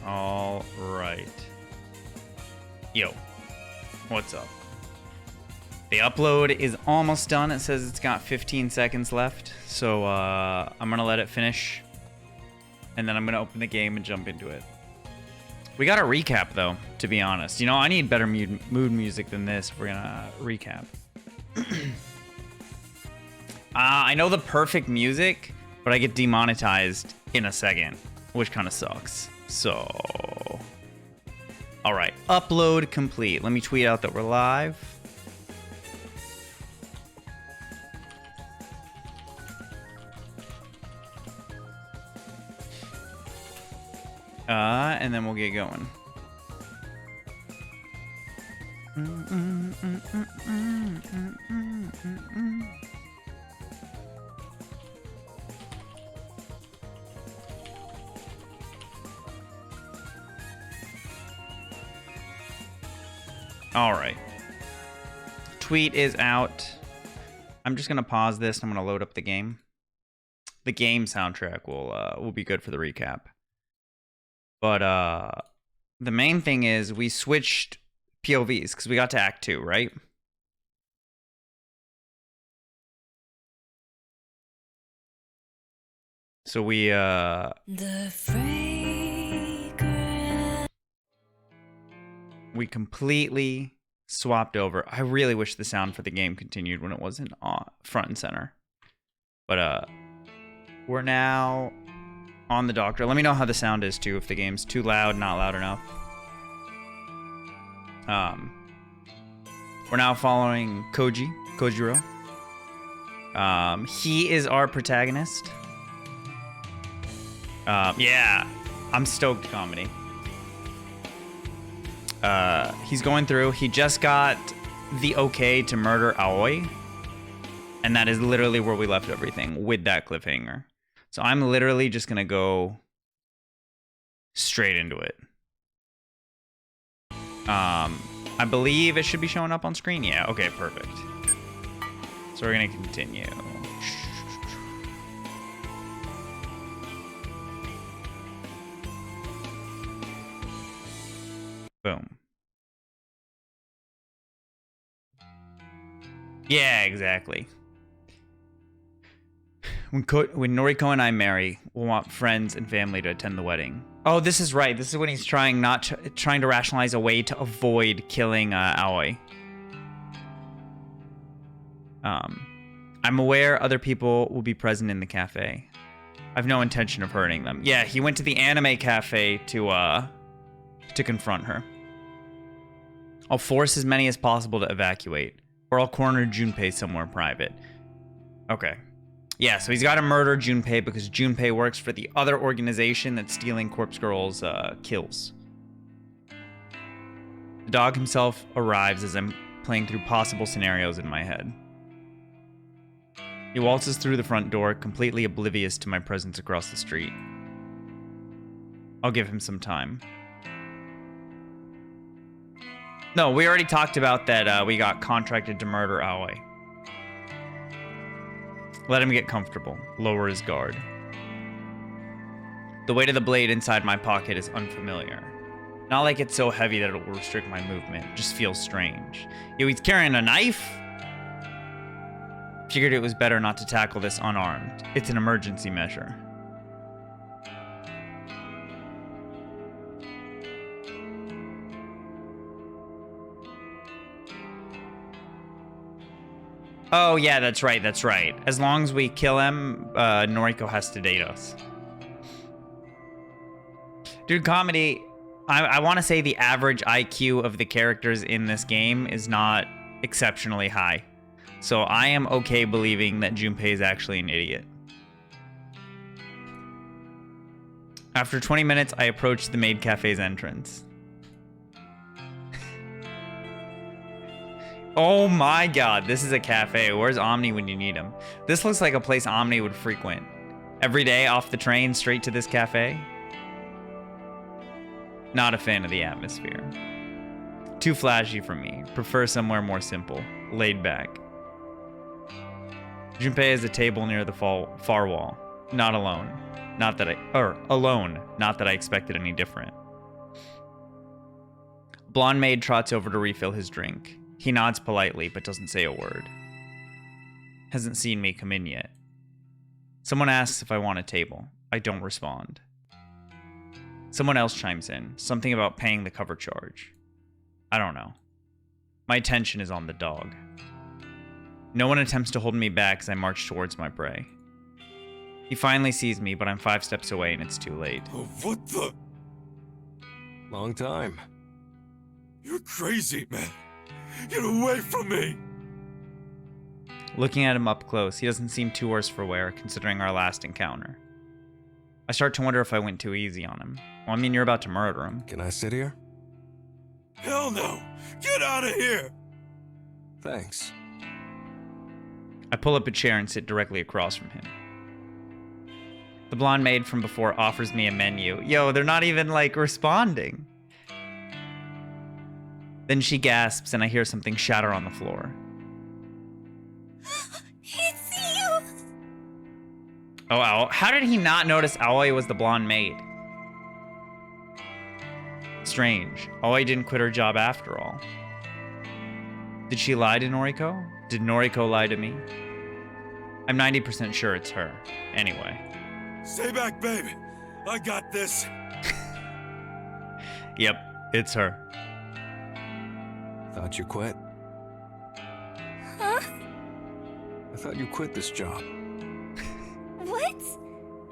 All right. Yo, what's up? The upload is almost done. It says it's got 15 seconds left. So I'm going to let it finish. And then I'm going to open the game and jump into it. We got a recap, though, to be honest. You know, I need better mood music than this if we're going to recap. I know the perfect music, but I get demonetized in a second, which kind of sucks. So, all right, upload complete. Let me tweet out that we're live. And then we'll get going. All right. Tweet is out. I'm just gonna pause this. I'm gonna load up the game. The game soundtrack will be good for the recap. But the main thing is we switched POVs because we got to Act 2, right? So we we completely swapped over. I really wish the sound for the game continued when it wasn't front and center. But we're now on the doctor. Let me know how the sound is too, if the game's too loud, not loud enough. We're now following Kojiro. He is our protagonist. Yeah, I'm stoked, comedy. He's going through. He just got the okay to murder Aoi. And that is literally where we left everything, with that cliffhanger. So I'm literally just going to go straight into it. I believe it should be showing up on screen. Yeah, okay, perfect. So we're going to continue. Boom. Yeah, exactly. When Noriko and I marry, we'll want friends and family to attend the wedding. Oh, this is right. This is when he's trying to rationalize a way to avoid killing Aoi. I'm aware other people will be present in the cafe. I've no intention of hurting them. Yeah, he went to the anime cafe to confront her. I'll force as many as possible to evacuate, or I'll corner Junpei somewhere private. Okay. Yeah, so he's got to murder Junpei because Junpei works for the other organization that's stealing Corpse Girl's kills. The dog himself arrives as I'm playing through possible scenarios in my head. He waltzes through the front door, completely oblivious to my presence across the street. I'll give him some time. No, we already talked about that we got contracted to murder Aoi. Let him get comfortable. Lower his guard. The weight of the blade inside my pocket is unfamiliar. Not like it's so heavy that it will restrict my movement. Just feels strange. Yo, he's carrying a knife? Figured it was better not to tackle this unarmed. It's an emergency measure. Oh, yeah, that's right, that's right. As long as we kill him, Noriko has to date us. Dude, comedy, I want to say the average IQ of the characters in this game is not exceptionally high. So I am okay believing that Junpei is actually an idiot. After 20 minutes, I approached the maid cafe's entrance. Oh my god, this is a cafe. Where's Omni when you need him? This looks like a place Omni would frequent. Every day off the train straight to this cafe? Not a fan of the atmosphere. Too flashy for me. Prefer somewhere more simple. Laid back. Junpei has a table near the far wall. Not alone. Not that I expected any different. blonde maid trots over to refill his drink. He nods politely, but doesn't say a word. Hasn't seen me come in yet. Someone asks if I want a table. I don't respond. Someone else chimes in, something about paying the cover charge. I don't know. My attention is on the dog. No one attempts to hold me back as I march towards my prey. He finally sees me, but I'm 5 steps away and it's too late. Oh, what the? Long time. You're crazy, man. Get away from me! Looking at him up close, he doesn't seem too worse for wear, considering our last encounter. I start to wonder if I went too easy on him. Well, I mean, you're about to murder him. Can I sit here? Hell no! Get out of here! Thanks. I pull up a chair and sit directly across from him. The blonde maid from before offers me a menu. Yo, they're not even, like, responding. Then she gasps and I hear something shatter on the floor. It's you! Oh, how did he not notice Aoi was the blonde maid? Strange. Aoi didn't quit her job after all. Did she lie to Noriko? Did Noriko lie to me? I'm 90% sure it's her. Anyway. Stay back, babe. I got this. Yep, it's her. Thought you quit? Huh? I thought you quit this job. What?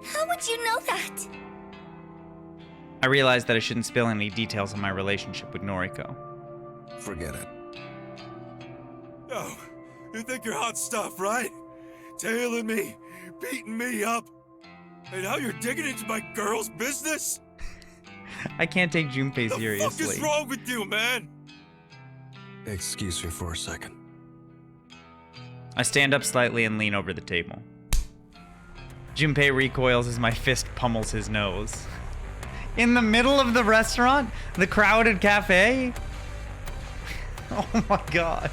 How would you know that? I realized that I shouldn't spill any details on my relationship with Noriko. Forget it. Oh, you think you're hot stuff, right? Tailing me, beating me up. And now you're digging into my girl's business? I can't take Junpei The seriously. fuck is wrong with you, man? Excuse me for a second. I stand up slightly and lean over the table. Junpei recoils as my fist pummels his nose. In the middle of the restaurant? The crowded cafe? Oh my god.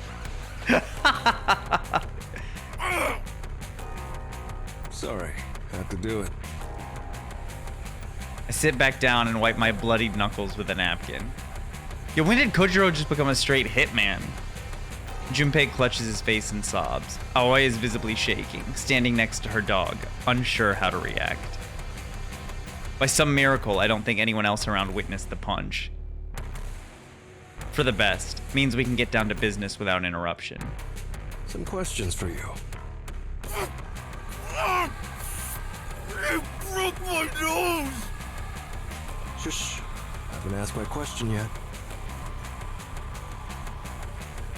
Sorry, had to do it. I sit back down and wipe my bloodied knuckles with a napkin. Yo, when did Kojiro just become a straight hitman? Junpei clutches his face and sobs. Aoi is visibly shaking, standing next to her dog, unsure how to react. By some miracle, I don't think anyone else around witnessed the punch. For the best, means we can get down to business without interruption. Some questions for you. You broke my nose! Shush. Haven't asked my question yet.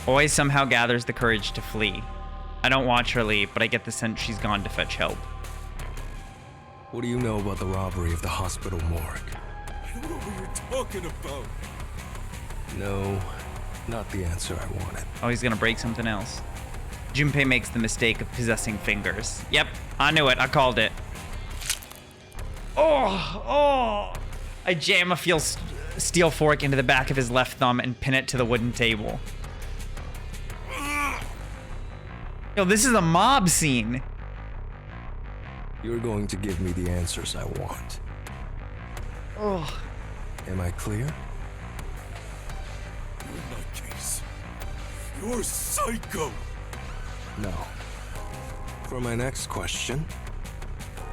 Aoi somehow gathers the courage to flee. I don't watch her leave, but I get the sense she's gone to fetch help. What do you know about the robbery of the hospital morgue? I don't know what you're talking about. No, not the answer I wanted. Oh, he's gonna break something else. Junpei makes the mistake of possessing fingers. Yep, I knew it. I called it. Oh! I jam a steel fork into the back of his left thumb and pin it to the wooden table. Yo, this is a mob scene. You're going to give me the answers I want. Oh. Am I clear? You're nutcase. You're psycho. No. For my next question,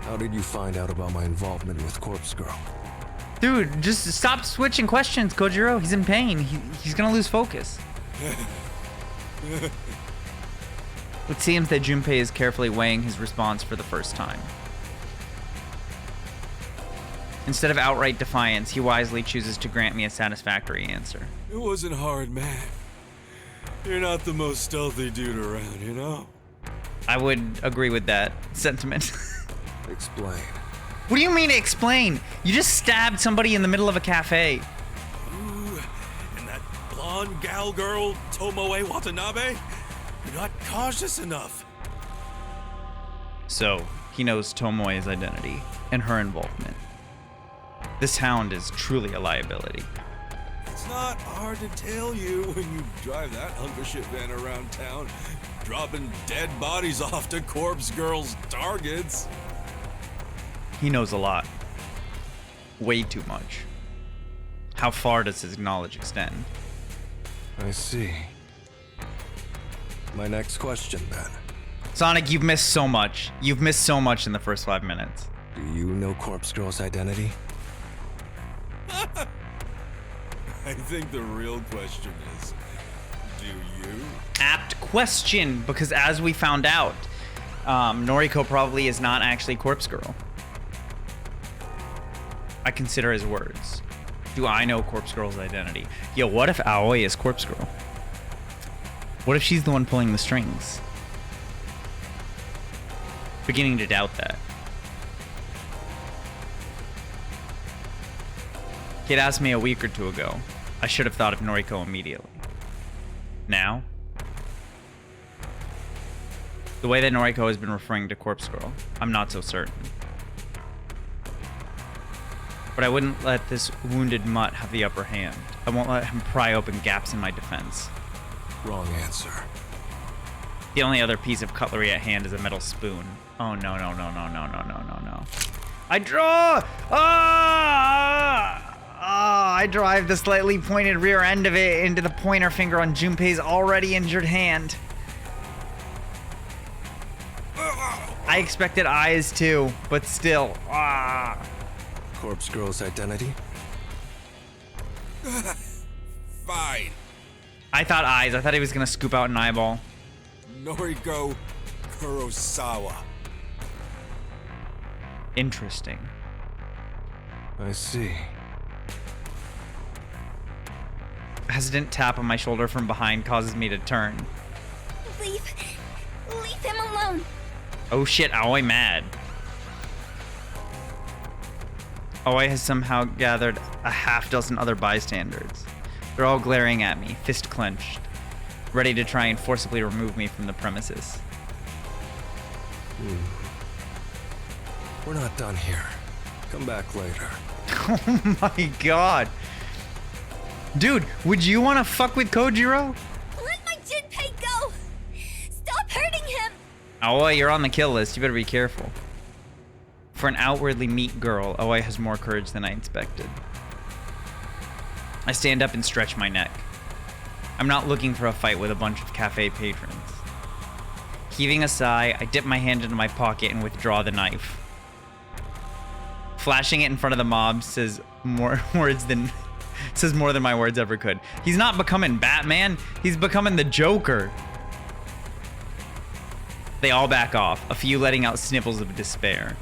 how did you find out about my involvement with Corpse Girl? Dude, just stop switching questions, Kojiro. He's in pain. He's gonna lose focus. It seems that Junpei is carefully weighing his response for the first time. Instead of outright defiance, he wisely chooses to grant me a satisfactory answer. It wasn't hard, man. You're not the most stealthy dude around, you know? I would agree with that sentiment. Explain. What do you mean explain? You just stabbed somebody in the middle of a cafe. Ooh, and that blonde gal girl, Tomoe Watanabe? You're not cautious enough. So, he knows Tomoe's identity and her involvement. This hound is truly a liability. It's not hard to tell you when you drive that hunk of shit van around town, dropping dead bodies off to Corpse Girl's targets. He knows a lot. Way too much. How far does his knowledge extend? I see. My next question, then. Sonic, you've missed so much. You've missed so much in the first 5 minutes. Do you know Corpse Girl's identity? I think the real question is, do you? Apt question, because as we found out, Noriko probably is not actually Corpse Girl. I consider his words. Do I know Corpse Girl's identity? Yo, what if Aoi is Corpse Girl? What if she's the one pulling the strings? Beginning to doubt that. He'd asked me a week or two ago. I should have thought of Noriko immediately. Now? The way that Noriko has been referring to Corpse Girl, I'm not so certain. But I wouldn't let this wounded mutt have the upper hand. I won't let him pry open gaps in my defense. Wrong answer. The only other piece of cutlery at hand is a metal spoon. Oh no, no, no, no, no, no, no, no, no. I draw! I drive the slightly pointed rear end of it into the pointer finger on Junpei's already injured hand. I expected eyes too, but still. Corpse Girl's identity? Fine. I thought eyes. I thought he was gonna scoop out an eyeball. Noriko Kurosawa. Interesting. I see. A hesitant tap on my shoulder from behind causes me to turn. Leave him alone. Oh shit, Aoi mad. Aoi has somehow gathered a half-dozen other bystanders. They're all glaring at me, fist clenched, ready to try and forcibly remove me from the premises. We're not done here. Come back later. Oh my god. Dude, would you want to fuck with Kojiro? Let my Junpei go. Stop hurting him. Aoi, you're on the kill list. You better be careful. For an outwardly meek girl, Aoi has more courage than I expected. I stand up and stretch my neck. I'm not looking for a fight with a bunch of cafe patrons. Heaving a sigh, I dip my hand into my pocket and withdraw the knife. Flashing it in front of the mob says more than my words ever could. He's not becoming Batman, he's becoming the Joker. They all back off, a few letting out sniffles of despair.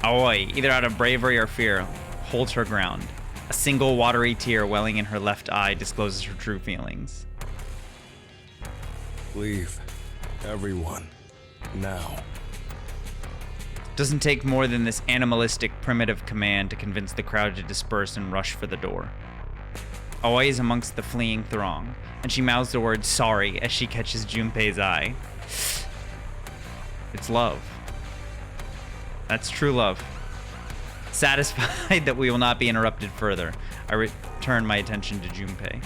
Aoi, either out of bravery or fear, holds her ground. A single watery tear welling in her left eye discloses her true feelings. Leave. Everyone. Now. Doesn't take more than this animalistic, primitive command to convince the crowd to disperse and rush for the door. Aoi is amongst the fleeing throng, and she mouths the word sorry as she catches Junpei's eye. It's love. That's true love. Satisfied that we will not be interrupted further, I return my attention to Junpei.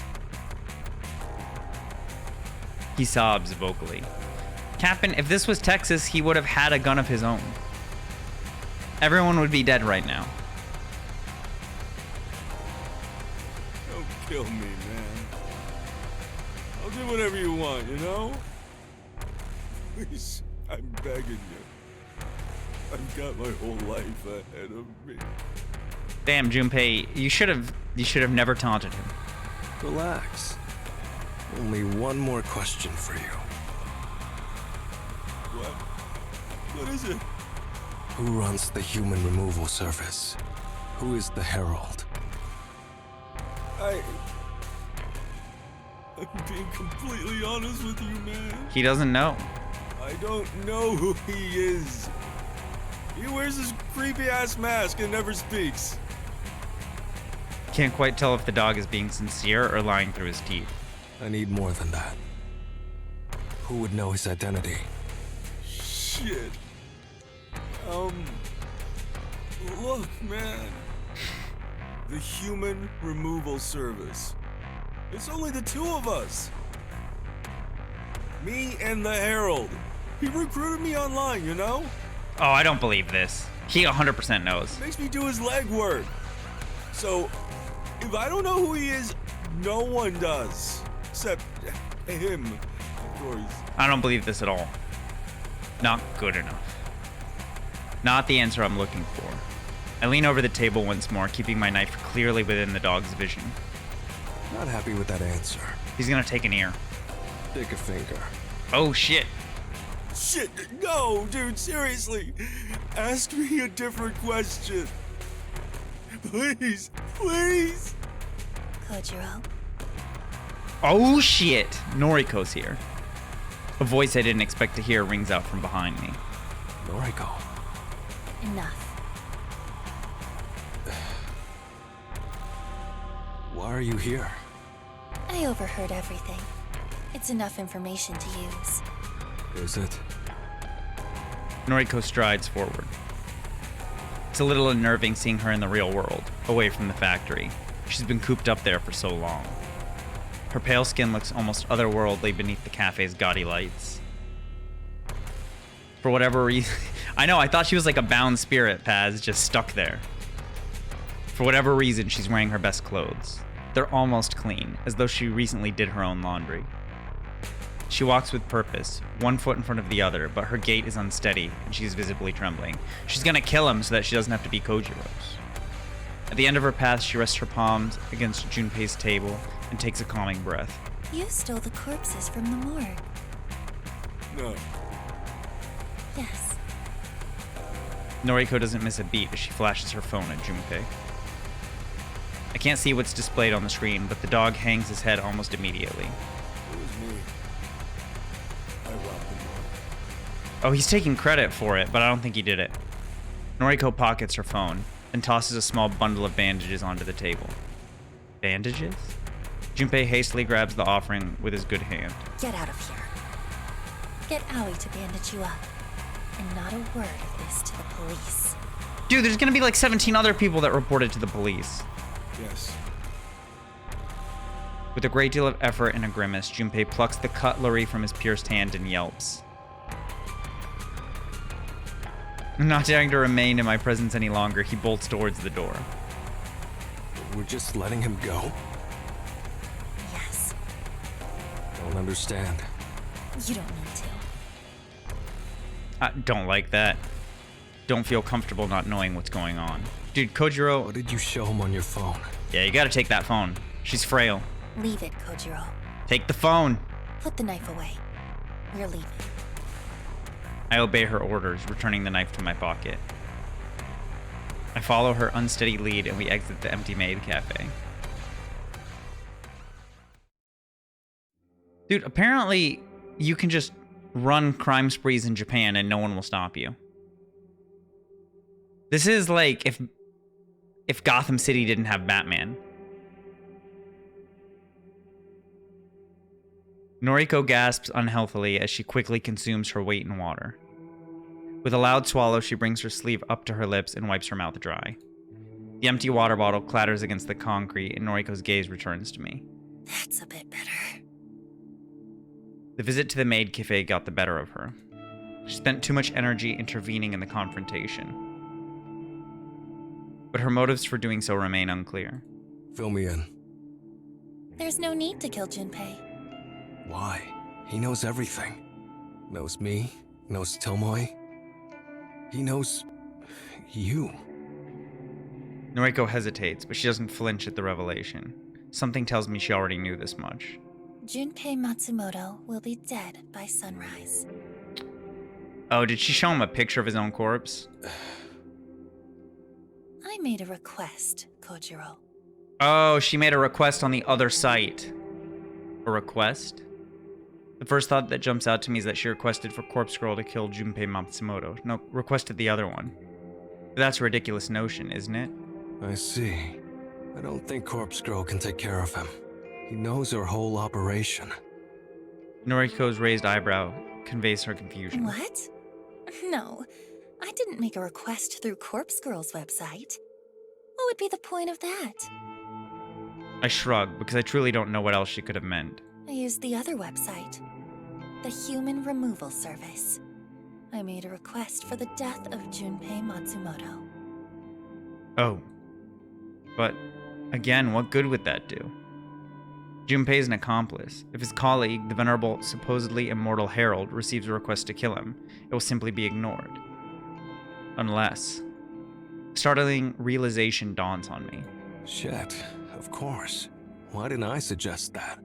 He sobs vocally. Captain, if this was Texas, he would have had a gun of his own. Everyone would be dead right now. Don't kill me, man. I'll do whatever you want, you know? Please, I'm begging you. I've got my whole life ahead of me. Damn, Junpei, you should have never taunted him. Relax. Only one more question for you. What? What is it? Who runs the human removal service? Who is the Herald? I'm being completely honest with you, man. He doesn't know. I don't know who he is. He wears this creepy-ass mask and never speaks. Can't quite tell if the dog is being sincere or lying through his teeth. I need more than that. Who would know his identity? Shit. Look, man. The Human Removal Service. It's only the two of us. Me and the Herald. He recruited me online, you know? Oh, I don't believe this. He 100% knows. Makes me do his legwork. So, if I don't know who he is, No one does. Except him. Of course. I don't believe this at all. Not good enough. Not the answer I'm looking for. I lean over the table once more, keeping my knife clearly within the dog's vision. Not happy with that answer. He's gonna take an ear. Take a finger. Oh shit. Shit, no, dude, seriously. Ask me a different question. Please, please. Kojiro, Oh shit. Noriko's here. A voice I didn't expect to hear rings out from behind me. Noriko. enough. Why are you here? I overheard everything. It's enough information to use. Is it? Noriko strides forward. It's a little unnerving seeing her in the real world, away from the factory. She's been cooped up there for so long. Her pale skin looks almost otherworldly beneath the cafe's gaudy lights. For whatever reason... I know, I thought she was like a bound spirit, Paz, just stuck there. For whatever reason, she's wearing her best clothes. They're almost clean, as though she recently did her own laundry. She walks with purpose, one foot in front of the other, but her gait is unsteady, and she's visibly trembling. She's gonna kill him so that she doesn't have to be Kojiro's. At the end of her path, she rests her palms against Junpei's table and takes a calming breath. You stole the corpses from the morgue. No. Yes. Noriko doesn't miss a beat as she flashes her phone at Junpei. I can't see what's displayed on the screen, but the dog hangs his head almost immediately. It was me. I robbed the morgue. Oh, he's taking credit for it, but I don't think he did it. Noriko pockets her phone and tosses a small bundle of bandages onto the table. Bandages? Junpei hastily grabs the offering with his good hand. Get out of here. Get Aoi to bandage you up. And not a word of this to the police. Dude, there's gonna be like 17 other people that reported to the police. Yes. With a great deal of effort and a grimace, Junpei plucks the cutlery from his pierced hand and yelps. Not daring to remain in my presence any longer, he bolts towards the door. We're just letting him go? Yes. Don't understand. You don't need to. I don't like that. Don't feel comfortable not knowing what's going on. Dude, Kojiro... What did you show him on your phone? Yeah, you gotta take that phone. She's frail. Leave it, Kojiro. Take the phone. Put the knife away. We're leaving. I obey her orders, returning the knife to my pocket. I follow her unsteady lead and we exit the empty maid cafe. Dude, apparently you can just run crime sprees in Japan and no one will stop you. This is like if Gotham City didn't have Batman. Noriko gasps unhealthily as she quickly consumes her weight in water. With a loud swallow, she brings her sleeve up to her lips and wipes her mouth dry. The empty water bottle clatters against the concrete and Noriko's gaze returns to me. That's a bit better. The visit to the maid cafe got the better of her. She spent too much energy intervening in the confrontation. But her motives for doing so remain unclear. Fill me in. There's no need to kill Junpei. Why? He knows everything. Knows me, knows Tomoe. He knows... you. Noriko hesitates, but she doesn't flinch at the revelation. Something tells me she already knew this much. Junpei Matsumoto will be dead by sunrise. Oh, did she show him a picture of his own corpse? I made a request, Kojiro. Oh, she made a request on the other site. A request? The first thought that jumps out to me is that she requested for Corpse Girl to kill Junpei Matsumoto. No, requested the other one. But that's a ridiculous notion, isn't it? I see. I don't think Corpse Girl can take care of him. He knows our whole operation. Noriko's raised eyebrow conveys her confusion. What? No, I didn't make a request through Corpse Girl's website. What would be the point of that? I shrug, because I truly don't know what else she could have meant. I used the other website, the Human Removal Service. I made a request for the death of Junpei Matsumoto. Oh. But, again, what good would that do? Junpei is an accomplice. If his colleague, the venerable, supposedly immortal Herald, receives a request to kill him, it will simply be ignored. Unless... Startling realization dawns on me. Shit, of course. Why didn't I suggest that?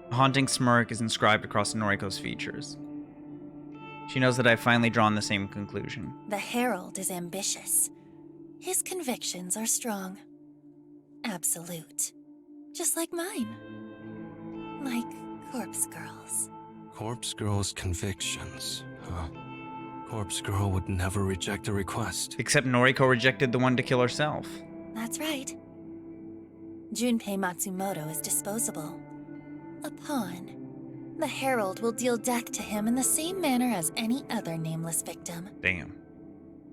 A haunting smirk is inscribed across Noriko's features. She knows that I've finally drawn the same conclusion. The Herald is ambitious. His convictions are strong. Absolute. Just like mine. Like Corpse Girl's. Corpse Girl's convictions, huh? Corpse Girl would never reject a request. Except Noriko rejected the one to kill herself. That's right. Junpei Matsumoto is disposable. A pawn. The Herald will deal death to him in the same manner as any other nameless victim. Damn.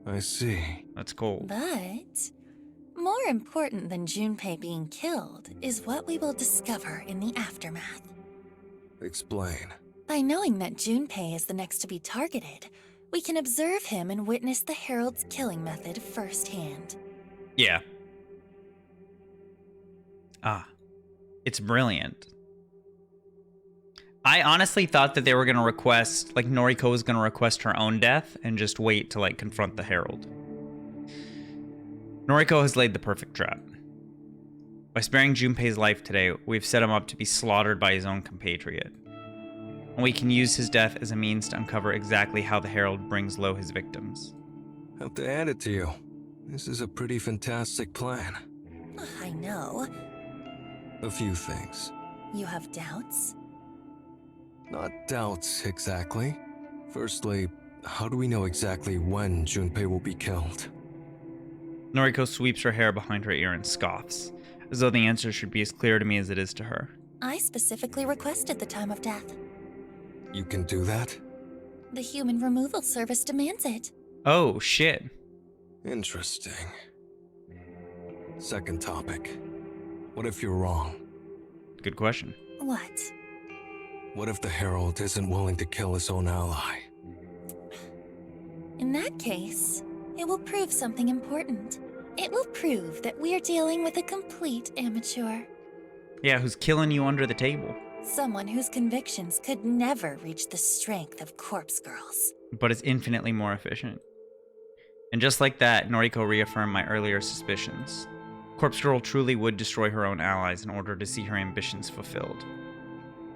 I see. That's cold. But more important than Junpei being killed is what we will discover in the aftermath. Explain. By knowing that Junpei is the next to be targeted, we can observe him and witness the Herald's killing method firsthand. Yeah. It's brilliant. I honestly thought that they were going to request, like Noriko was going to request her own death and just wait to like confront the Herald. Noriko has laid the perfect trap. By sparing Junpei's life today, we've set him up to be slaughtered by his own compatriot. And we can use his death as a means to uncover exactly how the Herald brings low his victims. Have to add it to you. This is a pretty fantastic plan. I know. A few things. You have doubts? Not doubts, exactly. Firstly, how do we know exactly when Junpei will be killed? Noriko sweeps her hair behind her ear and scoffs, as though the answer should be as clear to me as it is to her. I specifically requested the time of death. You can do that? The Human Removal Service demands it. Oh, shit. Interesting. Second topic. What if you're wrong? Good question. What? What if the Herald isn't willing to kill his own ally? In that case, it will prove something important. It will prove that we're dealing with a complete amateur. Yeah, who's killing you under the table? Someone whose convictions could never reach the strength of Corpse Girl's. But is infinitely more efficient. And just like that, Noriko reaffirmed my earlier suspicions. Corpse Girl truly would destroy her own allies in order to see her ambitions fulfilled.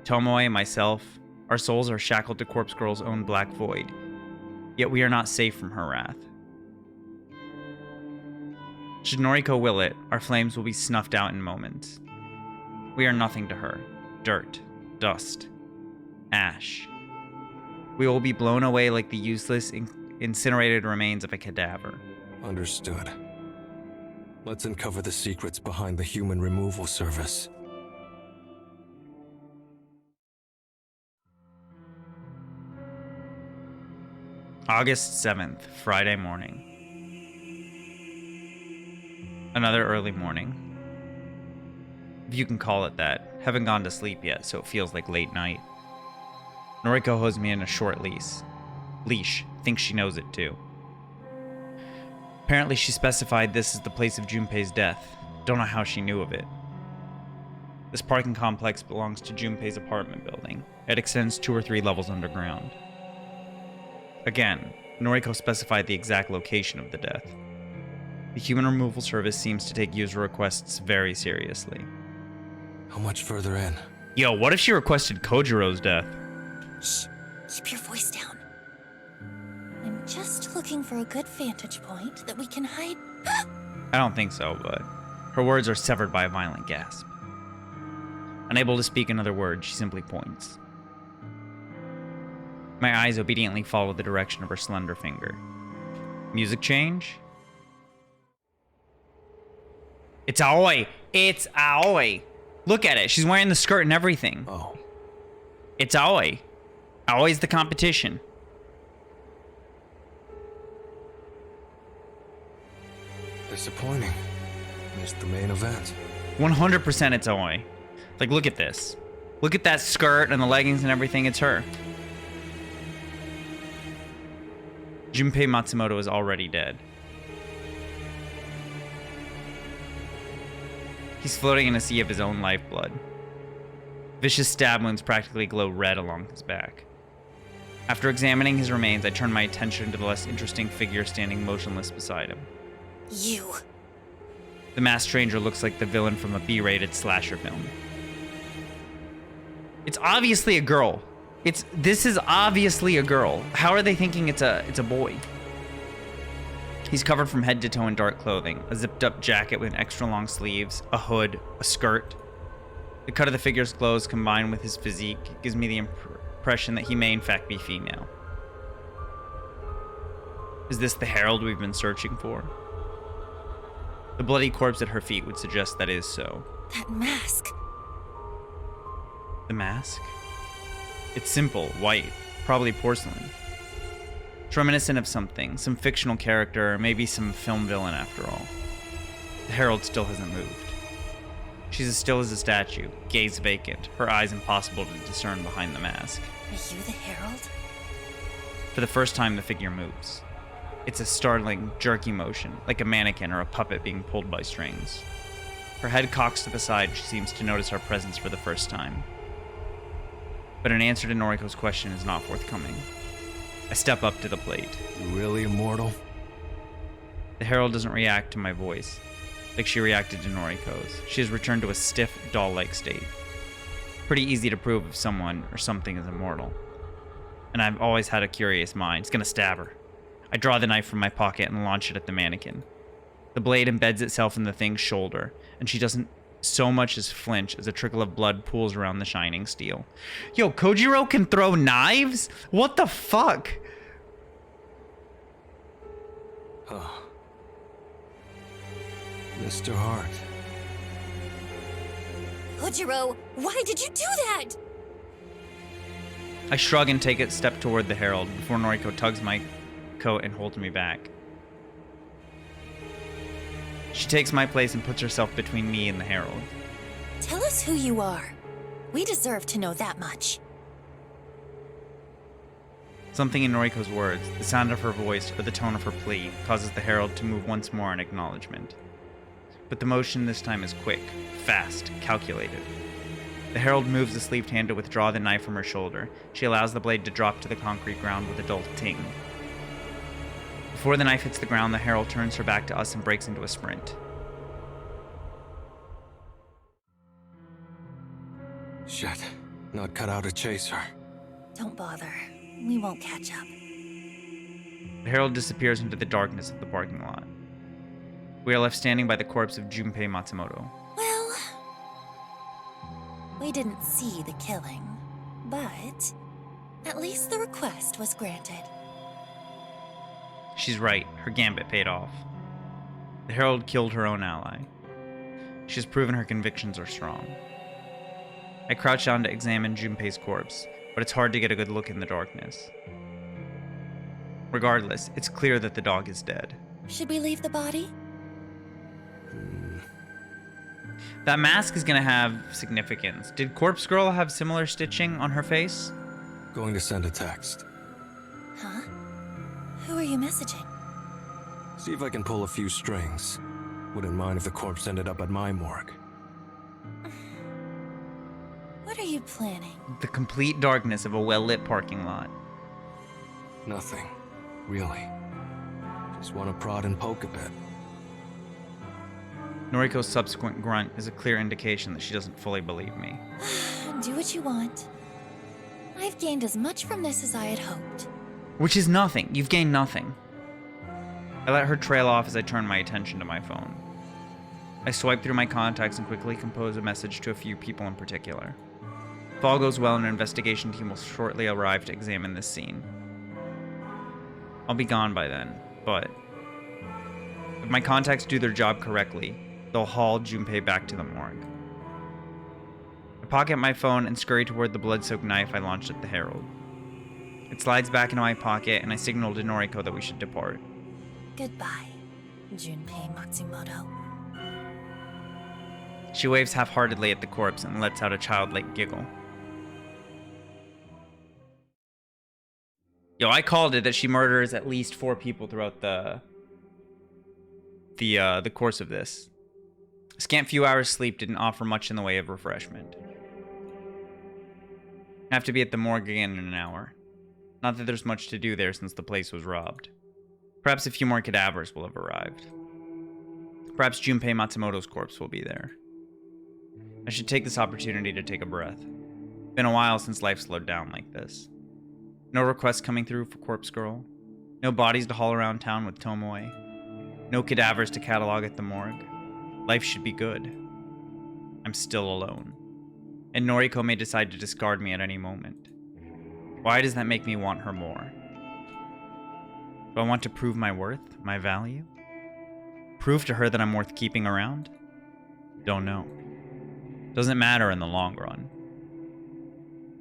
Tomoe and myself, our souls are shackled to Corpse Girl's own black void, yet we are not safe from her wrath. Should Noriko will it, our flames will be snuffed out in moments. We are nothing to her. Dirt, dust, ash. We will be blown away like the useless, incinerated remains of a cadaver. Understood. Let's uncover the secrets behind the Human Removal Service. August 7th, Friday morning. Another early morning. If you can call it that. Haven't gone to sleep yet, so it feels like late night. Noriko holds me in a short leash. Thinks she knows it too. Apparently she specified this is the place of Junpei's death. Don't know how she knew of it. This parking complex belongs to Junpei's apartment building. It extends 2 or 3 levels underground. Again, Noriko specified the exact location of the death. The Human Removal Service seems to take user requests very seriously. How much further in? Yo, what if she requested Kojiro's death? Shh! Keep your voice down. I'm just looking for a good vantage point that we can hide. I don't think so, but her words are severed by a violent gasp. Unable to speak another word, she simply points. My eyes obediently follow the direction of her slender finger. Music change? It's Aoi! It's Aoi! Look at it, she's wearing the skirt and everything. Oh. It's Aoi. Aoi's the competition. Disappointing. Missed the main event. 100% it's Aoi. Like, look at this. Look at that skirt and the leggings and everything, it's her. Junpei Matsumoto is already dead. He's floating in a sea of his own lifeblood. Vicious stab wounds practically glow red along his back. After examining his remains, I turn my attention to the less interesting figure standing motionless beside him. You. The masked stranger looks like the villain from a B-rated slasher film. It's obviously a girl. This is obviously a girl. How are they thinking it's a boy? He's covered from head to toe in dark clothing, a zipped up jacket with extra long sleeves, a hood, a skirt. The cut of the figure's clothes combined with his physique gives me the impression that he may in fact be female. Is this the Herald we've been searching for? The bloody corpse at her feet would suggest that is so. That mask. The mask? It's simple, white, probably porcelain. It's reminiscent of something, some fictional character, or maybe some film villain after all. The Herald still hasn't moved. She's as still as a statue, gaze vacant, her eyes impossible to discern behind the mask. Are you the Herald? For the first time, the figure moves. It's a startling, jerky motion, like a mannequin or a puppet being pulled by strings. Her head cocks to the side, she seems to notice our presence for the first time. But an answer to Noriko's question is not forthcoming. I step up to the plate. You really immortal? The Herald doesn't react to my voice, like she reacted to Noriko's. She has returned to a stiff, doll-like state. Pretty easy to prove if someone or something is immortal. And I've always had a curious mind. It's gonna stab her. I draw the knife from my pocket and launch it at the mannequin. The blade embeds itself in the thing's shoulder, and she doesn't so much as flinch as a trickle of blood pools around the shining steel. Yo, Kojiro can throw knives? What the fuck? Oh. Mr. Hart. Kojiro, why did you do that? I shrug and take a step toward the Herald before Noriko tugs my coat and holds me back. She takes my place and puts herself between me and the Herald. Tell us who you are. We deserve to know that much. Something in Noriko's words, the sound of her voice, or the tone of her plea, causes the Herald to move once more in acknowledgement. But the motion this time is quick, fast, calculated. The Herald moves the sleeved hand to withdraw the knife from her shoulder. She allows the blade to drop to the concrete ground with a dull ting. Before the knife hits the ground, the Herald turns her back to us and breaks into a sprint. Shit. Not cut out to chase her. Don't bother. We won't catch up. The Herald disappears into the darkness of the parking lot. We are left standing by the corpse of Junpei Matsumoto. Well, we didn't see the killing, but at least the request was granted. She's right, her gambit paid off. The Herald killed her own ally. She has proven her convictions are strong. I crouch down to examine Junpei's corpse, but it's hard to get a good look in the darkness. Regardless, it's clear that the dog is dead. Should we leave the body? That mask is gonna have significance. Did Corpse Girl have similar stitching on her face? Going to send a text. Huh? Who are you messaging? See if I can pull a few strings. Wouldn't mind if the corpse ended up at my morgue. What are you planning? The complete darkness of a well-lit parking lot. Nothing. Really. Just want to prod and poke a bit. Noriko's subsequent grunt is a clear indication that she doesn't fully believe me. Do what you want. I've gained as much from this as I had hoped. Which is nothing. You've gained nothing. I let her trail off as I turn my attention to my phone. I swipe through my contacts and quickly compose a message to a few people in particular. If all goes well, an investigation team will shortly arrive to examine this scene. I'll be gone by then, but if my contacts do their job correctly, they'll haul Junpei back to the morgue. I pocket my phone and scurry toward the blood-soaked knife I launched at the Herald. It slides back into my pocket, and I signal to Noriko that we should depart. Goodbye, Junpei Matsumoto. She waves half-heartedly at the corpse and lets out a childlike giggle. Yo, I called it that she murders at least 4 people throughout the course of this. A scant few hours sleep didn't offer much in the way of refreshment. I have to be at the morgue again in an hour. Not that there's much to do there since the place was robbed. Perhaps a few more cadavers will have arrived. Perhaps Junpei Matsumoto's corpse will be there. I should take this opportunity to take a breath. Been a while since life slowed down like this. No requests coming through for Corpse Girl. No bodies to haul around town with Tomoe. No cadavers to catalog at the morgue. Life should be good. I'm still alone. And Noriko may decide to discard me at any moment. Why does that make me want her more? Do I want to prove my worth, my value? Prove to her that I'm worth keeping around? Don't know. Doesn't matter in the long run.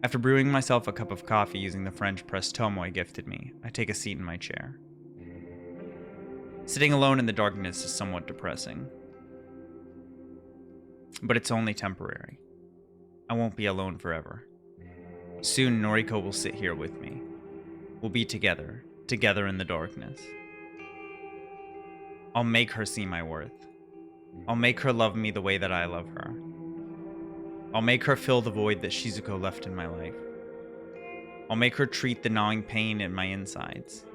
After brewing myself a cup of coffee using the French press Tomoe gifted me, I take a seat in my chair. Sitting alone in the darkness is somewhat depressing. But it's only temporary. I won't be alone forever. Soon Noriko will sit here with me. We'll be together in the darkness. I'll make her see my worth. I'll make her love me the way that I love her. I'll make her fill the void that Shizuko left in my life. I'll make her treat the gnawing pain in my insides.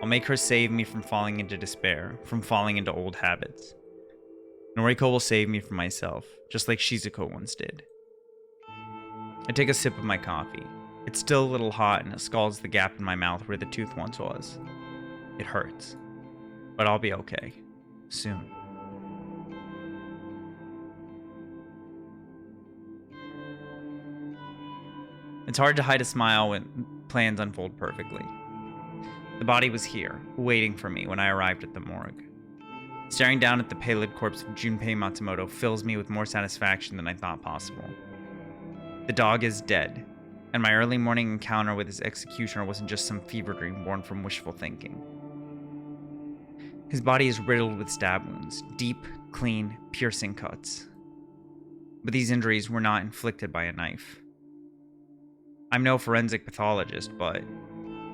I'll make her save me from falling into despair, from falling into old habits. Noriko will save me from myself, just like Shizuko once did. I take a sip of my coffee. It's still a little hot and it scalds the gap in my mouth where the tooth once was. It hurts. But I'll be okay. Soon. It's hard to hide a smile when plans unfold perfectly. The body was here, waiting for me when I arrived at the morgue. Staring down at the pallid corpse of Junpei Matsumoto fills me with more satisfaction than I thought possible. The dog is dead, and my early morning encounter with his executioner wasn't just some fever dream born from wishful thinking. His body is riddled with stab wounds, deep, clean, piercing cuts. But these injuries were not inflicted by a knife. I'm no forensic pathologist, but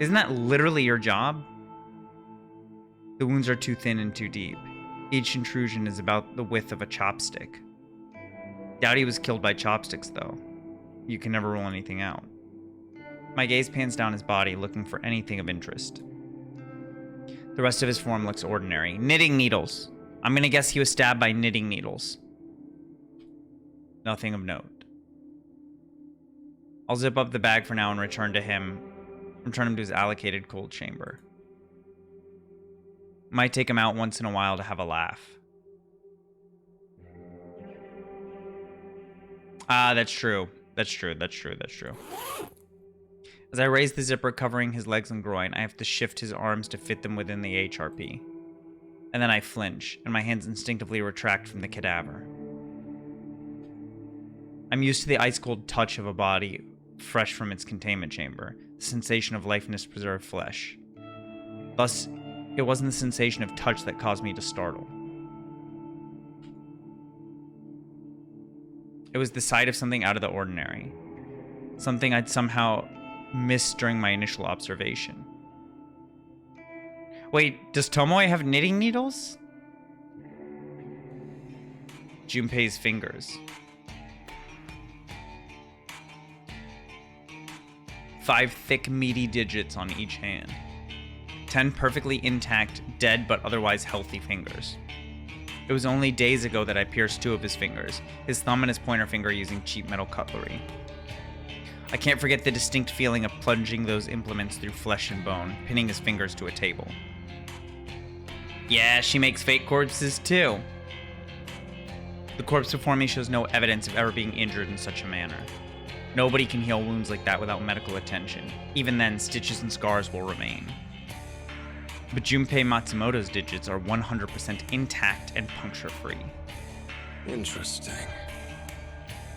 isn't that literally your job? The wounds are too thin and too deep. Each intrusion is about the width of a chopstick. Doubt he was killed by chopsticks, though. You can never rule anything out. My gaze pans down his body, looking for anything of interest. The rest of his form looks ordinary. Knitting needles. I'm gonna guess he was stabbed by knitting needles. Nothing of note. I'll zip up the bag for now and return him to his allocated cold chamber. Might take him out once in a while to have a laugh. That's true. That's true. As I raise the zipper covering his legs and groin, I have to shift his arms to fit them within the HRP. And then I flinch, and my hands instinctively retract from the cadaver. I'm used to the ice-cold touch of a body fresh from its containment chamber, the sensation of lifeless-preserved flesh. Thus, it wasn't the sensation of touch that caused me to startle. It was the sight of something out of the ordinary. Something I'd somehow missed during my initial observation. Wait, does Tomoe have knitting needles? Junpei's fingers. 5 thick, meaty digits on each hand. 10 perfectly intact, dead but otherwise healthy fingers. It was only days ago that I pierced 2 of his fingers, his thumb and his pointer finger using cheap metal cutlery. I can't forget the distinct feeling of plunging those implements through flesh and bone, pinning his fingers to a table. Yeah, she makes fake corpses too. The corpse before me shows no evidence of ever being injured in such a manner. Nobody can heal wounds like that without medical attention. Even then, stitches and scars will remain. But Junpei Matsumoto's digits are 100% intact and puncture-free. Interesting.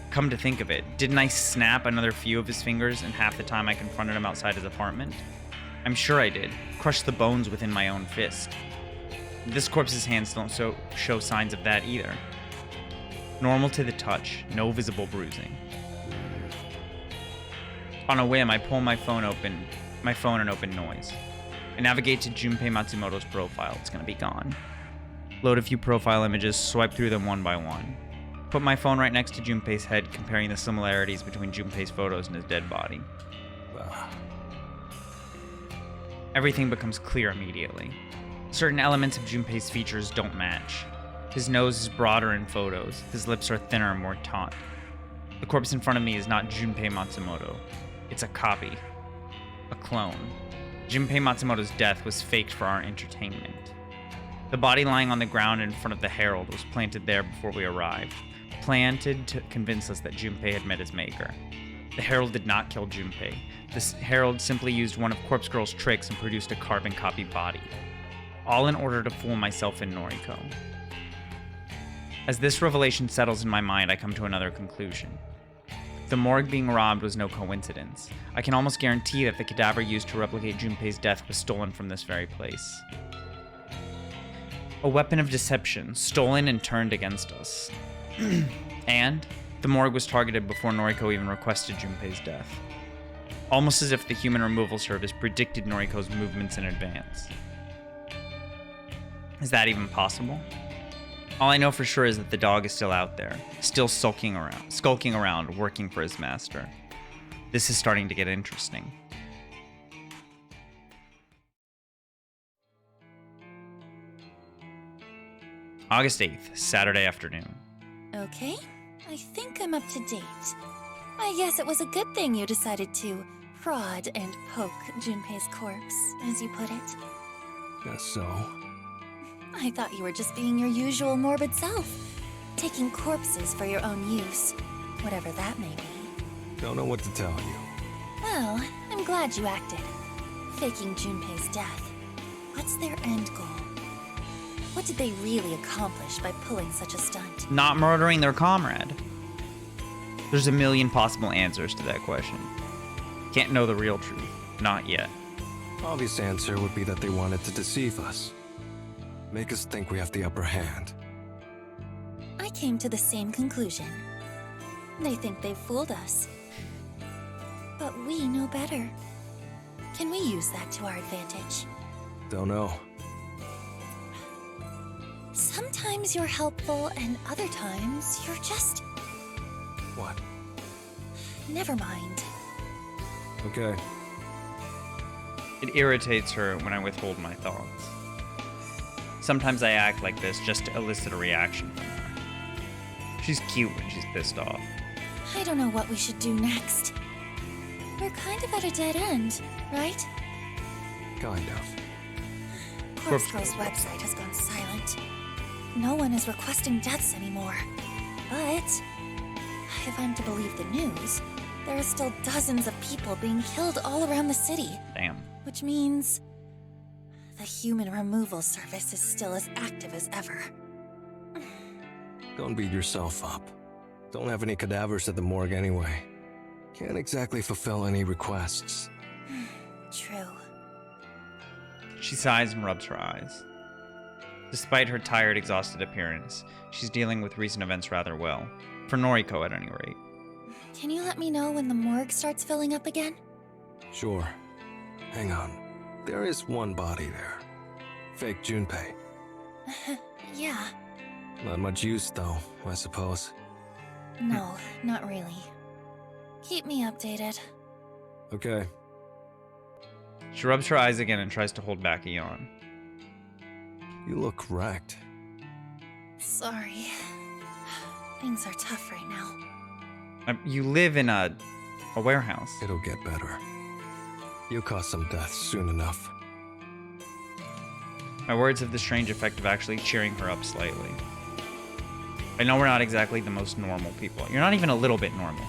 Come to think of it, didn't I snap another few of his fingers in half the time I confronted him outside his apartment? I'm sure I did. Crushed the bones within my own fist. This corpse's hands don't show signs of that either. Normal to the touch, no visible bruising. On a whim, I pull my phone and open noise. I navigate to Junpei Matsumoto's profile. It's gonna be gone. Load a few profile images, swipe through them one by one. Put my phone right next to Junpei's head, comparing the similarities between Junpei's photos and his dead body. Everything becomes clear immediately. Certain elements of Junpei's features don't match. His nose is broader in photos, his lips are thinner and more taut. The corpse in front of me is not Junpei Matsumoto. It's a copy. A clone. Junpei Matsumoto's death was faked for our entertainment. The body lying on the ground in front of the Herald was planted there before we arrived. Planted to convince us that Junpei had met his maker. The Herald did not kill Junpei. This Herald simply used one of Corpse Girl's tricks and produced a carbon copy body. All in order to fool myself and Noriko. As this revelation settles in my mind, I come to another conclusion. The morgue being robbed was no coincidence. I can almost guarantee that the cadaver used to replicate Junpei's death was stolen from this very place. A weapon of deception, stolen and turned against us. And the morgue was targeted before Noriko even requested Junpei's death. Almost as if the human removal service predicted Noriko's movements in advance. Is that even possible? All I know for sure is that the dog is still out there, still skulking around, working for his master. This is starting to get interesting. August 8th, Saturday afternoon. Okay, I think I'm up to date. I guess it was a good thing you decided to prod and poke Junpei's corpse, as you put it. Guess so. I thought you were just being your usual morbid self, taking corpses for your own use, whatever that may be. Don't know what to tell you. Well, I'm glad you acted. Faking Junpei's death. What's their end goal? What did they really accomplish by pulling such a stunt? Not murdering their comrade. There's a million possible answers to that question. Can't know the real truth. Not yet. Obvious answer would be that they wanted to deceive us. Make us think we have the upper hand. I came to the same conclusion. They think they've fooled us. But we know better. Can we use that to our advantage? Don't know. Sometimes you're helpful, and other times you're just... What? Never mind. Okay. It irritates her when I withhold my thoughts. Sometimes I act like this just to elicit a reaction from her. She's cute when she's pissed off. I don't know what we should do next. We're kind of at a dead end, right? Kind of. Corpse Girl's website has gone silent. No one is requesting deaths anymore. But, if I'm to believe the news, there are still dozens of people being killed all around the city. Damn. Which means... the human removal service is still as active as ever. Don't beat yourself up. Don't have any cadavers at the morgue anyway. Can't exactly fulfill any requests. True. She sighs and rubs her eyes. Despite her tired, exhausted appearance, she's dealing with recent events rather well. For Noriko, at any rate. Can you let me know when the morgue starts filling up again? Sure. Hang on. There is one body there. Fake Junpei. Yeah. Not much use, though, I suppose. No, not really. Keep me updated. Okay. She rubs her eyes again and tries to hold back a yawn. You look wrecked. Sorry. Things are tough right now. You live in a warehouse. It'll get better. You'll cause some deaths soon enough. My words have the strange effect of actually cheering her up slightly. I know we're not exactly the most normal people. You're not even a little bit normal.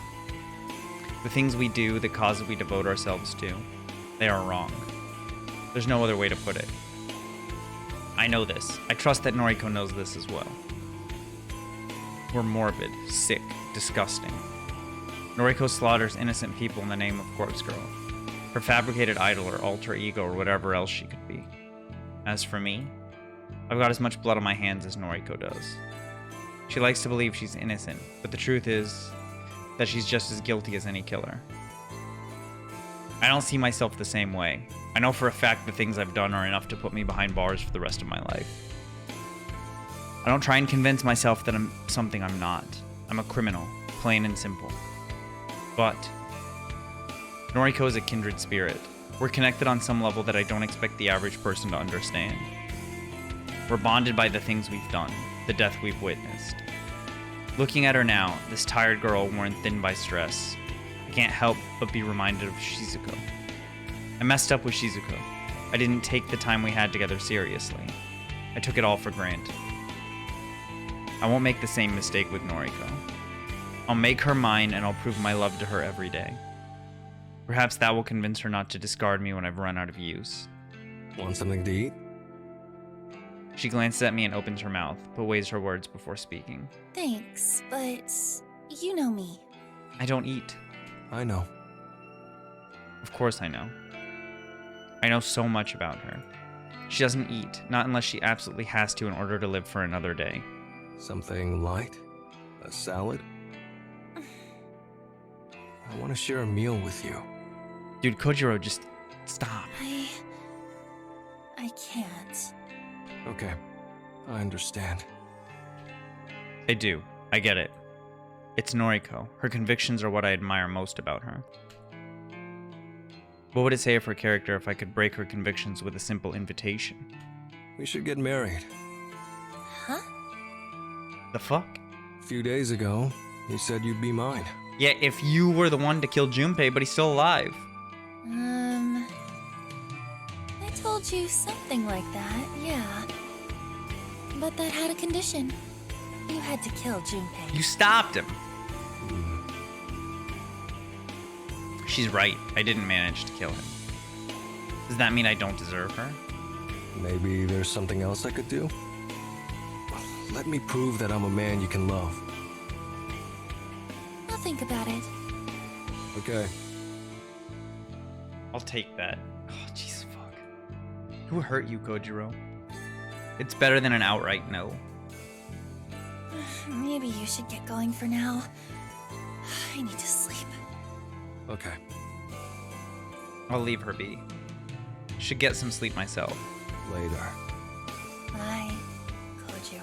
The things we do, the causes we devote ourselves to, they are wrong. There's no other way to put it. I know this. I trust that Noriko knows this as well. We're morbid, sick, disgusting. Noriko slaughters innocent people in the name of Corpse Girl. Her fabricated idol or alter ego or whatever else she could be. As for me, I've got as much blood on my hands as Noriko does. She likes to believe she's innocent, but the truth is that she's just as guilty as any killer. I don't see myself the same way. I know for a fact the things I've done are enough to put me behind bars for the rest of my life. I don't try and convince myself that I'm something I'm not. I'm a criminal, plain and simple. But Noriko is a kindred spirit. We're connected on some level that I don't expect the average person to understand. We're bonded by the things we've done, the death we've witnessed. Looking at her now, this tired girl worn thin by stress, I can't help but be reminded of Shizuko. I messed up with Shizuko. I didn't take the time we had together seriously. I took it all for granted. I won't make the same mistake with Noriko. I'll make her mine and I'll prove my love to her every day. Perhaps that will convince her not to discard me when I've run out of use. Want something to eat? She glances at me and opens her mouth, but weighs her words before speaking. Thanks, but you know me. I don't eat. I know. Of course I know. I know so much about her. She doesn't eat, not unless she absolutely has to in order to live for another day. Something light? A salad? I want to share a meal with you. Dude, Kojiro, just stop. I can't. Okay, I understand. I do. I get it. It's Noriko. Her convictions are what I admire most about her. What would it say of her character if I could break her convictions with a simple invitation? We should get married. Huh? The fuck? A few days ago, you said you'd be mine. Yeah, if you were the one to kill Junpei, but he's still alive. I told you something like that, yeah. But that had a condition. You had to kill Junpei. You stopped him. She's right. I didn't manage to kill him. Does that mean I don't deserve her? Maybe there's something else I could do? Let me prove that I'm a man you can love. I'll think about it. Okay. I'll take that. Oh, jeez, fuck. Who hurt you, Kojiro? It's better than an outright no. Maybe you should get going for now. I need to sleep. Okay. I'll leave her be. Should get some sleep myself. Later. Bye, Kojiro.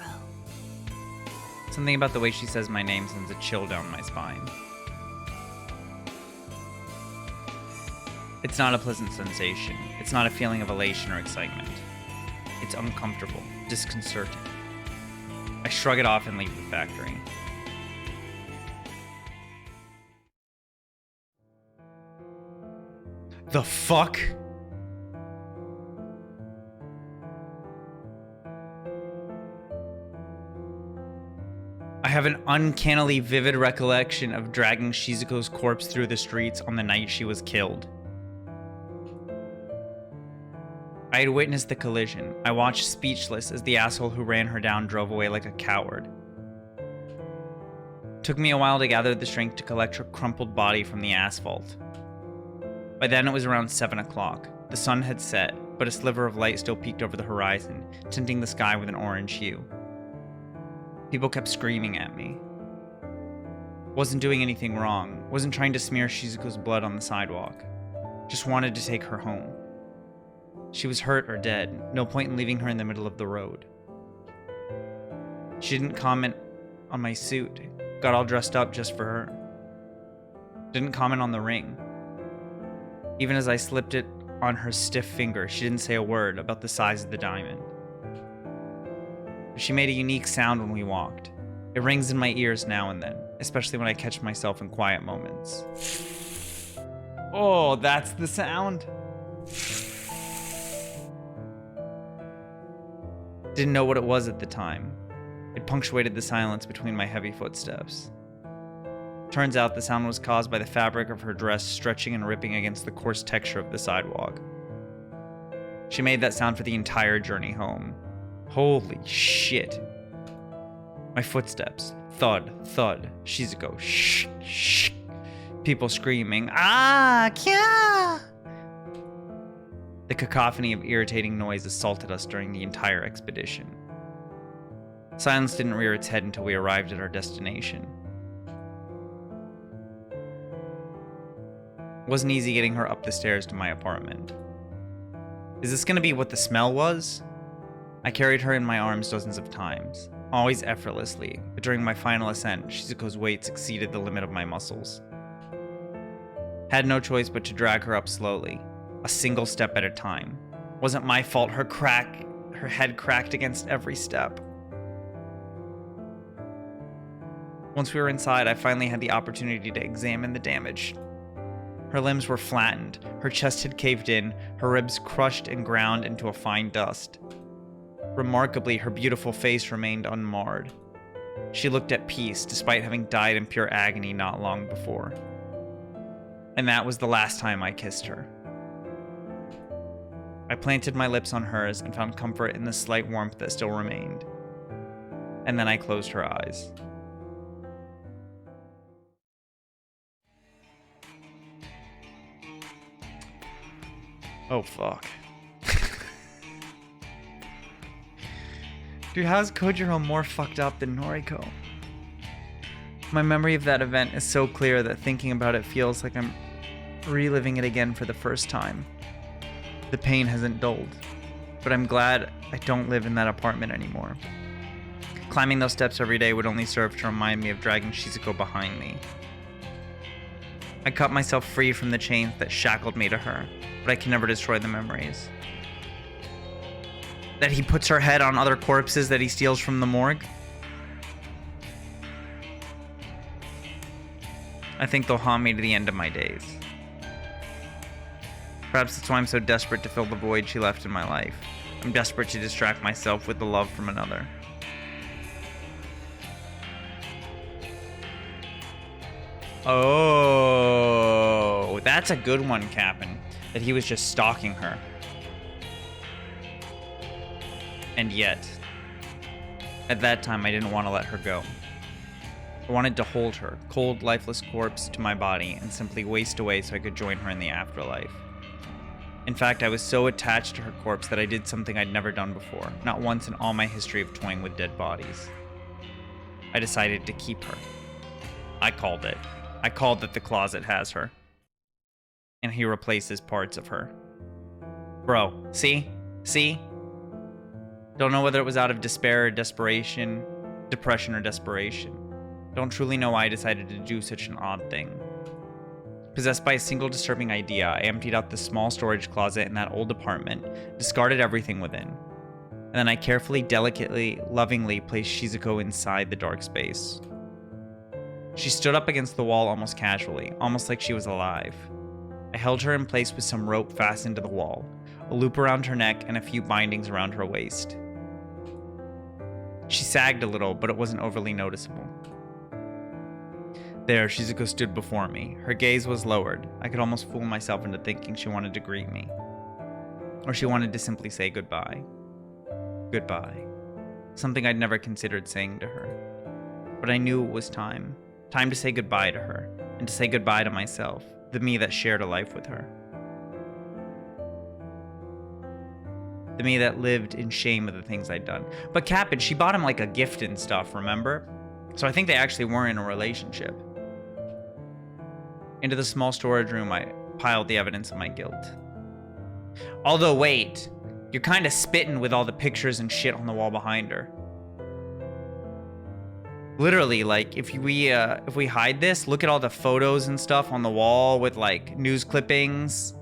Something about the way she says my name sends a chill down my spine. It's not a pleasant sensation. It's not a feeling of elation or excitement. It's uncomfortable, disconcerting. I shrug it off and leave the factory. The fuck? I have an uncannily vivid recollection of dragging Shizuko's corpse through the streets on the night she was killed. I had witnessed the collision. I watched speechless as the asshole who ran her down drove away like a coward. It took me a while to gather the strength to collect her crumpled body from the asphalt. By then it was around 7 o'clock. The sun had set, but a sliver of light still peeked over the horizon, tinting the sky with an orange hue. People kept screaming at me. Wasn't doing anything wrong. Wasn't trying to smear Shizuko's blood on the sidewalk. Just wanted to take her home. She was hurt or dead. No point in leaving her in the middle of the road. She didn't comment on my suit. Got all dressed up just for her. Didn't comment on the ring. Even as I slipped it on her stiff finger, she didn't say a word about the size of the diamond. She made a unique sound when we walked. It rings in my ears now and then, especially when I catch myself in quiet moments. Oh, that's the sound? Didn't know what it was at the time. It punctuated the silence between my heavy footsteps. Turns out the sound was caused by the fabric of her dress stretching and ripping against the coarse texture of the sidewalk. She made that sound for the entire journey home. Holy shit. My footsteps. Thud, thud. Shizuko. Shh, shh. People screaming. Ah, kya! The cacophony of irritating noise assaulted us during the entire expedition. Silence didn't rear its head until we arrived at our destination. Wasn't easy getting her up the stairs to my apartment. Is this gonna be what the smell was? I carried her in my arms dozens of times. always effortlessly, but during my final ascent, Shizuko's weight exceeded the limit of my muscles. Had no choice but to drag her up slowly, a single step at a time. Wasn't my fault her head cracked against every step. Once we were inside, I finally had the opportunity to examine the damage. Her limbs were flattened, her chest had caved in, her ribs crushed and ground into a fine dust. Remarkably, her beautiful face remained unmarred. She looked at peace, despite having died in pure agony not long before. And that was the last time I kissed her. I planted my lips on hers and found comfort in the slight warmth that still remained. And then I closed her eyes. Oh, fuck. Dude, how's Kojiro more fucked up than Noriko? My memory of that event is so clear that thinking about it feels like I'm reliving it again for the first time. The pain hasn't dulled, but I'm glad I don't live in that apartment anymore. Climbing those steps every day would only serve to remind me of dragging Shizuko behind me. I cut myself free from the chains that shackled me to her, but I can never destroy the memories. That he puts her head on other corpses that he steals from the morgue? I think they'll haunt me to the end of my days. Perhaps that's why I'm so desperate to fill the void she left in my life. I'm desperate to distract myself with the love from another. Oh, that's a good one, Captain. That he was just stalking her. And yet, at that time, I didn't want to let her go. I wanted to hold her, cold, lifeless corpse, to my body and simply waste away so I could join her in the afterlife. In fact, I was so attached to her corpse that I did something I'd never done before, not once in all my history of toying with dead bodies. I decided to keep her. I called it. I called that the closet has her. And he replaces parts of her. Bro, see? See? Don't know whether it was out of despair or desperation, depression or desperation. Don't truly know why I decided to do such an odd thing. Possessed by a single disturbing idea, I emptied out the small storage closet in that old apartment, discarded everything within. And then I carefully, delicately, lovingly placed Shizuko inside the dark space. She stood up against the wall almost casually, almost like she was alive. I held her in place with some rope fastened to the wall, a loop around her neck and a few bindings around her waist. She sagged a little, but it wasn't overly noticeable. There, Shizuko stood before me. Her gaze was lowered. I could almost fool myself into thinking she wanted to greet me. Or she wanted to simply say goodbye. Goodbye. Something I'd never considered saying to her. But I knew it was time. Time to say goodbye to her, and to say goodbye to myself, the me that shared a life with her. The me that lived in shame of the things I'd done. But Captain, she bought him like a gift and stuff, remember? So I think they actually were in a relationship. Into the small storage room, I piled the evidence of my guilt. Although, wait, you're kind of spitting with all the pictures and shit on the wall behind her. Literally, like, if we hide this, look at all the photos and stuff on the wall with, like, news clippings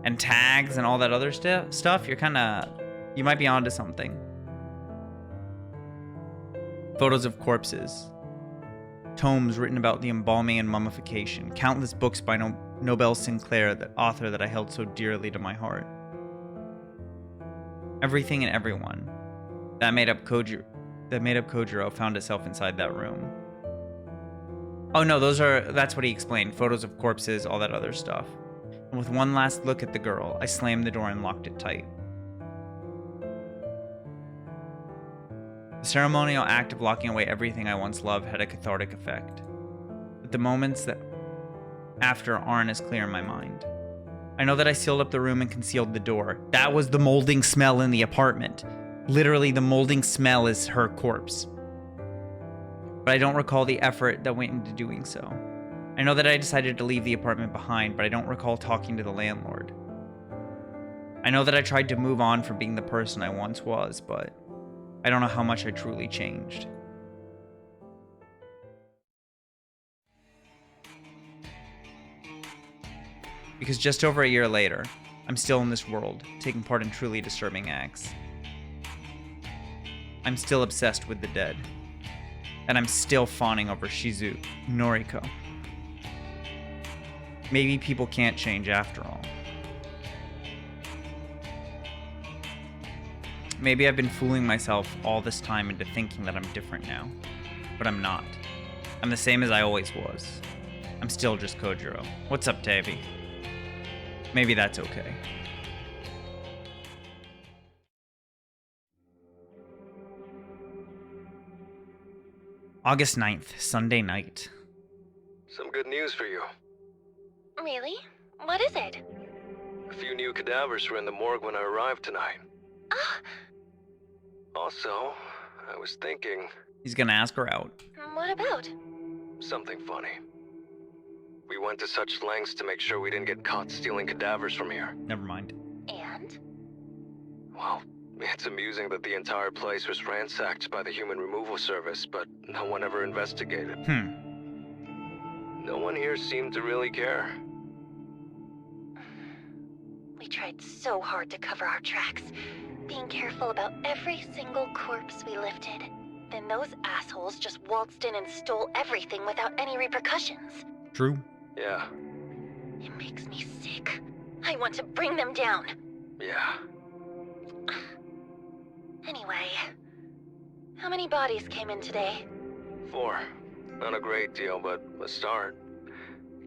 and tags and all that other stuff. You might be onto something. Photos of corpses. Tomes written about the embalming and mummification. Countless books by Nobel Sinclair, the author that I held so dearly to my heart. Everything and everyone that made up Kojiro found itself inside that room. Oh no, that's what he explained. Photos of corpses, all that other stuff. And with one last look at the girl, I slammed the door and locked it tight. The ceremonial act of locking away everything I once loved had a cathartic effect. But the moments that after aren't as clear in my mind. I know that I sealed up the room and concealed the door. That was the molding smell in the apartment. Literally, the molding smell is her corpse. But I don't recall the effort that went into doing so. I know that I decided to leave the apartment behind, but I don't recall talking to the landlord. I know that I tried to move on from being the person I once was, but I don't know how much I truly changed. Because just over a year later, I'm still in this world, taking part in truly disturbing acts. I'm still obsessed with the dead. And I'm still fawning over Shizu, Noriko. Maybe people can't change after all. Maybe I've been fooling myself all this time into thinking that I'm different now. But I'm not. I'm the same as I always was. I'm still just Kojiro. What's up, Tavi? Maybe that's okay. August 9th, Sunday night. Some good news for you. Really? What is it? A few new cadavers were in the morgue when I arrived tonight. Ah, Also, I was thinking He's gonna ask her out. what about? something funny. We went to such lengths to make sure we didn't get caught stealing cadavers from here. Never mind. And? Well, it's amusing that the entire place was ransacked by the human removal service, but no one ever investigated. No one here seemed to really care. We tried so hard to cover our tracks, being careful about every single corpse we lifted. Then those assholes just waltzed in and stole everything without any repercussions. True. Yeah, It makes me sick. I want to bring them down. yeah. Anyway, how many bodies came in today? 4. Not a great deal, but a start.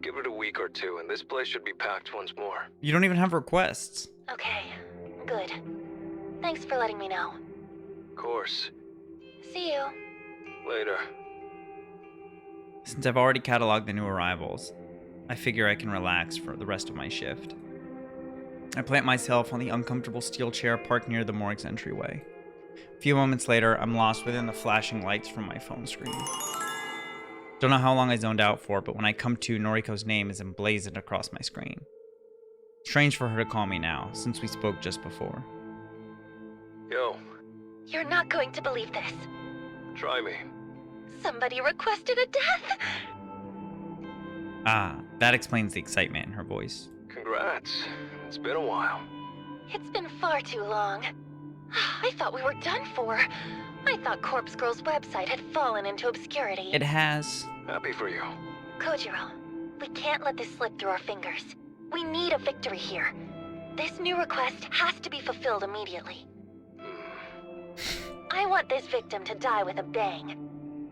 Give it a week or two, and this place should be packed once more. You don't even have requests. Okay, good. Thanks for letting me know. Of course. See you. Later. Since I've already cataloged the new arrivals, I figure I can relax for the rest of my shift. I plant myself on the uncomfortable steel chair parked near the morgue's entryway. A few moments later, I'm lost within the flashing lights from my phone screen. Don't know how long I zoned out for, but when I come to, Noriko's name is emblazoned across my screen. Strange for her to call me now, since we spoke just before. Yo, You're not going to believe this. try me. Somebody requested a death! Ah, that explains the excitement in her voice. Congrats. It's been a while. It's been far too long. I thought we were done for. I thought Corpse Girl's website had fallen into obscurity. It has. Happy for you. Kojiro, we can't let this slip through our fingers. We need a victory here. This new request has to be fulfilled immediately. I want this victim to die with a bang.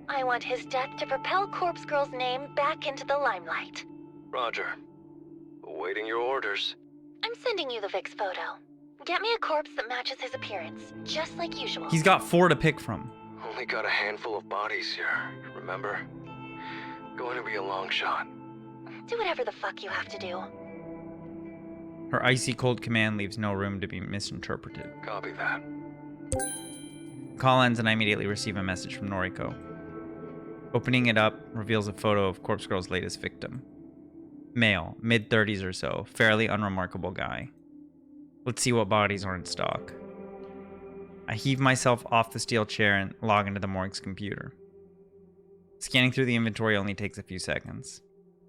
I want his death to propel Corpse Girl's name back into the limelight. Roger. Awaiting your orders. I'm sending you the Vic's photo. Get me a corpse that matches his appearance, just like usual. He's got 4 to pick from. Only got a handful of bodies here, remember? Going to be a long shot. Do whatever the fuck you have to do. Her icy cold command leaves no room to be misinterpreted. Copy that. Call ends and I immediately receive a message from Noriko. Opening it up reveals a photo of Corpse Girl's latest victim. Male, mid-30s or so, fairly unremarkable guy. Let's see what bodies are in stock. I heave myself off the steel chair and log into the morgue's computer. Scanning through the inventory only takes a few seconds.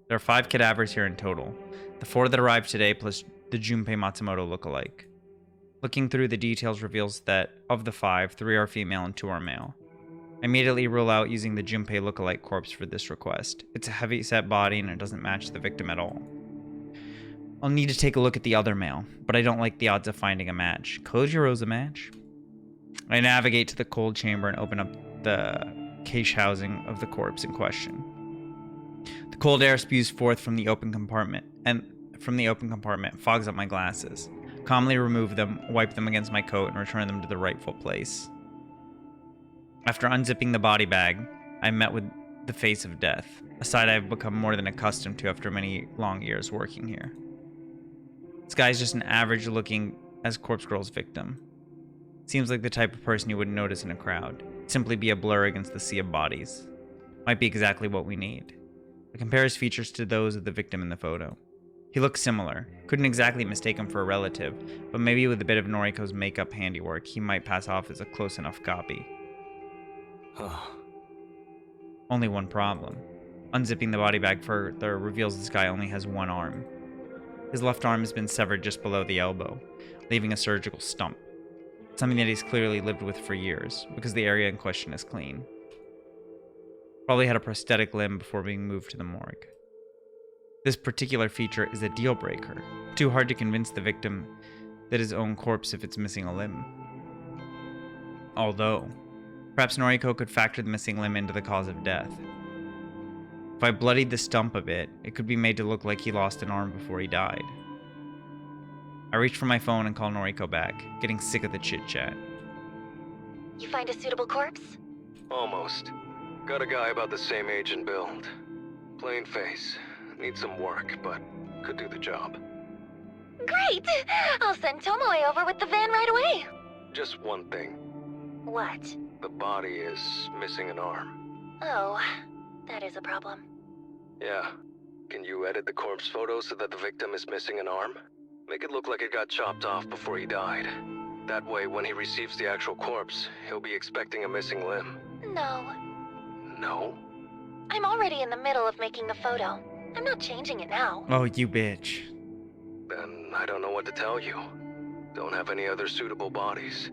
There are 5 cadavers here in total, the 4 that arrived today plus the Junpei Matsumoto lookalike. Looking through the details reveals that of the 5, 3 are female and 2 are male. I immediately rule out using the Junpei lookalike corpse for this request. It's a heavy-set body and it doesn't match the victim at all. I'll need to take a look at the other male, but I don't like the odds of finding a match. Kojiro's a match. I navigate to the cold chamber and open up the cache housing of the corpse in question. The cold air spews forth from the open compartment, and fogs up my glasses. Calmly remove them, wipe them against my coat, and return them to the rightful place. After unzipping the body bag, I'm met with the face of death, a sight I've become more than accustomed to after many long years working here. This guy's just an average-looking as Corpse Girl's victim. Seems like the type of person you wouldn't notice in a crowd. Simply be a blur against the sea of bodies. Might be exactly what we need. I compare his features to those of the victim in the photo. He looked similar. Couldn't exactly mistake him for a relative, but maybe with a bit of Noriko's makeup handiwork, he might pass off as a close enough copy. Only one problem. Unzipping the body bag further reveals this guy only has one arm. His left arm has been severed just below the elbow, leaving a surgical stump. Something that he's clearly lived with for years, because the area in question is clean. Probably had a prosthetic limb before being moved to the morgue. This particular feature is a deal breaker. Too hard to convince the victim that his own corpse if it's missing a limb. Although, perhaps Noriko could factor the missing limb into the cause of death. If I bloodied the stump a bit, it could be made to look like he lost an arm before he died. I reach for my phone and call Noriko back, getting sick of the chit-chat. You find a suitable corpse? Almost. Got a guy about the same age and build. Plain face. Needs some work, but could do the job. Great! I'll send Tomoe over with the van right away. Just one thing. What? The body is missing an arm. Oh, that is a problem. Yeah. Can you edit the corpse photo so that the victim is missing an arm? Make it look like it got chopped off before he died. That way, when he receives the actual corpse, he'll be expecting a missing limb. No. No? I'm already in the middle of making the photo. I'm not changing it now. Oh, you bitch. Then I don't know what to tell you. Don't have any other suitable bodies.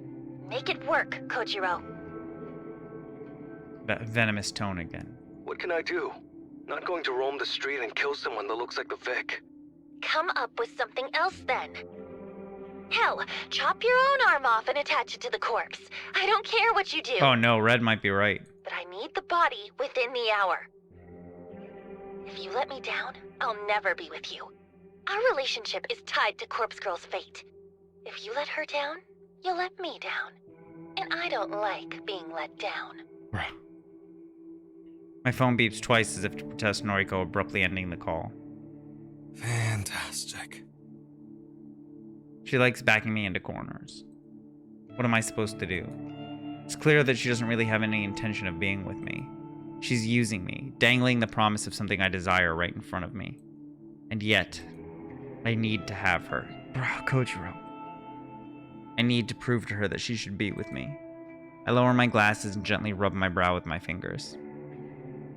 Make it work, Kojiro. That venomous tone again. What can I do? Not going to roam the street and kill someone that looks like the Vic. Come up with something else then. Hell, chop your own arm off and attach it to the corpse. I don't care what you do. Oh no, Red might be right. But I need the body within the hour. If you let me down, I'll never be with you. Our relationship is tied to Corpse Girl's fate. If you let her down, you'll let me down. And I don't like being let down. Bruh. My phone beeps twice as if to protest Noriko abruptly ending the call. Fantastic. She likes backing me into corners. What am I supposed to do? It's clear that she doesn't really have any intention of being with me. She's using me, dangling the promise of something I desire right in front of me. And yet, I need to have her. Bruh, Kojiro. I need to prove to her that she should be with me. I lower my glasses and gently rub my brow with my fingers.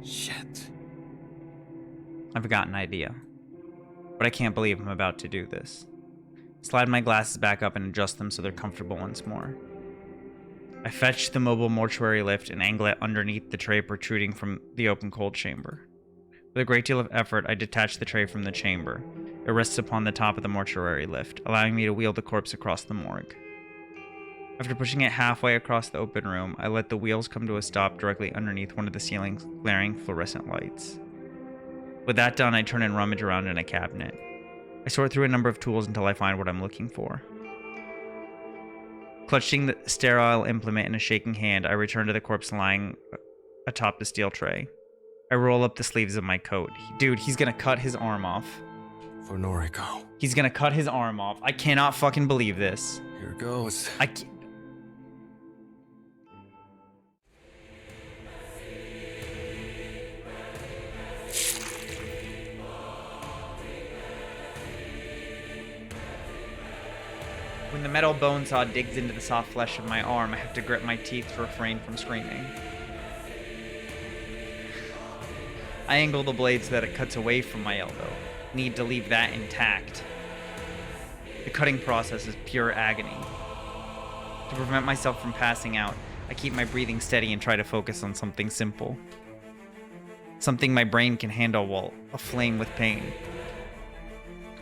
Shit. I've got an idea. But I can't believe I'm about to do this. Slide my glasses back up and adjust them so they're comfortable once more. I fetch the mobile mortuary lift and angle it underneath the tray protruding from the open cold chamber. With a great deal of effort, I detach the tray from the chamber. It rests upon the top of the mortuary lift, allowing me to wheel the corpse across the morgue. After pushing it halfway across the open room, I let the wheels come to a stop directly underneath one of the ceiling's glaring fluorescent lights. With that done, I turn and rummage around in a cabinet. I sort through a number of tools until I find what I'm looking for. Clutching the sterile implement in a shaking hand, I return to the corpse lying atop the steel tray. I roll up the sleeves of my coat. Dude, he's gonna cut his arm off. For Noriko. He's gonna cut his arm off. I cannot fucking believe this. Here goes. When the metal bone saw digs into the soft flesh of my arm, I have to grit my teeth to refrain from screaming. I angle the blade so that it cuts away from my elbow. Need to leave that intact. The cutting process is pure agony. To prevent myself from passing out, I keep my breathing steady and try to focus on something simple. Something my brain can handle while aflame with pain.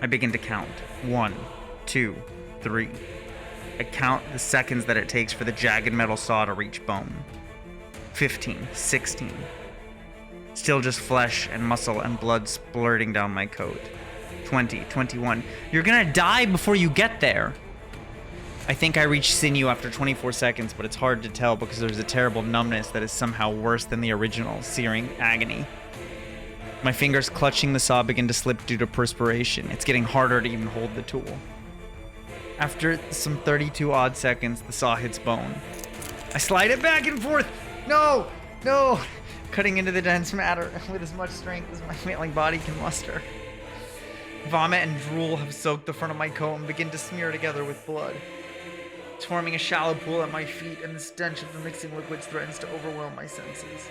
I begin to count. 1, 2, 3. I count the seconds that it takes for the jagged metal saw to reach bone. 15, 16. Still just flesh and muscle and blood splurting down my coat. 20, 21. You're gonna die before you get there. I think I reach sinew after 24 seconds, but it's hard to tell because there's a terrible numbness that is somehow worse than the original searing agony. My fingers clutching the saw begin to slip due to perspiration. It's getting harder to even hold the tool. After some 32 odd seconds, the saw hits bone. I slide it back and forth. No, no. Cutting into the dense matter with as much strength as my failing body can muster. Vomit and drool have soaked the front of my coat and begin to smear together with blood. It's forming a shallow pool at my feet, and the stench of the mixing liquids threatens to overwhelm my senses.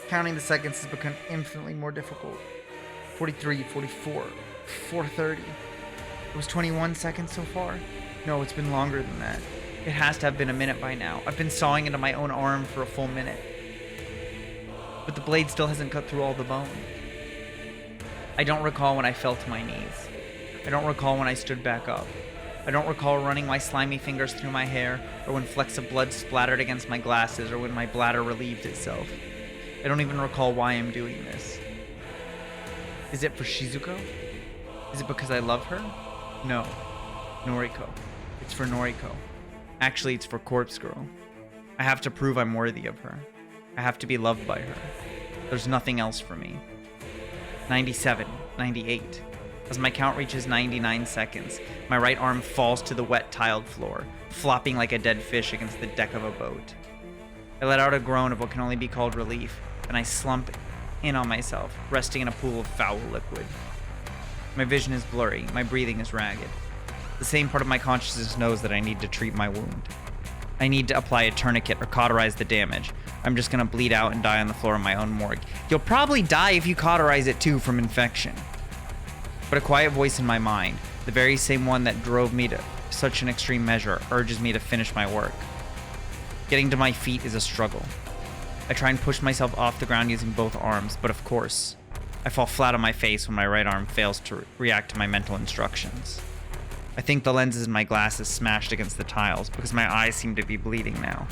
Counting the seconds has become infinitely more difficult. 43, 44, 4:30. It was 21 seconds so far. No, it's been longer than that. It has to have been a minute by now. I've been sawing into my own arm for a full minute. But the blade still hasn't cut through all the bone. I don't recall when I fell to my knees. I don't recall when I stood back up. I don't recall running my slimy fingers through my hair, or when flecks of blood splattered against my glasses, or when my bladder relieved itself. I don't even recall why I'm doing this. Is it for Shizuko? Is it because I love her? No. Noriko. It's for Noriko. Actually, it's for Corpse Girl. I have to prove I'm worthy of her. I have to be loved by her. There's nothing else for me. 97, 98. As my count reaches 99 seconds, my right arm falls to the wet tiled floor, flopping like a dead fish against the deck of a boat. I let out a groan of what can only be called relief, and I slump in on myself, resting in a pool of foul liquid. My vision is blurry, my breathing is ragged. The same part of my consciousness knows that I need to treat my wound. I need to apply a tourniquet or cauterize the damage. I'm just gonna bleed out and die on the floor of my own morgue. You'll probably die if you cauterize it too from infection. But a quiet voice in my mind, the very same one that drove me to such an extreme measure, urges me to finish my work. Getting to my feet is a struggle. I try and push myself off the ground using both arms, but of course, I fall flat on my face when my right arm fails to react to my mental instructions. I think the lenses in my glasses smashed against the tiles because my eyes seem to be bleeding now.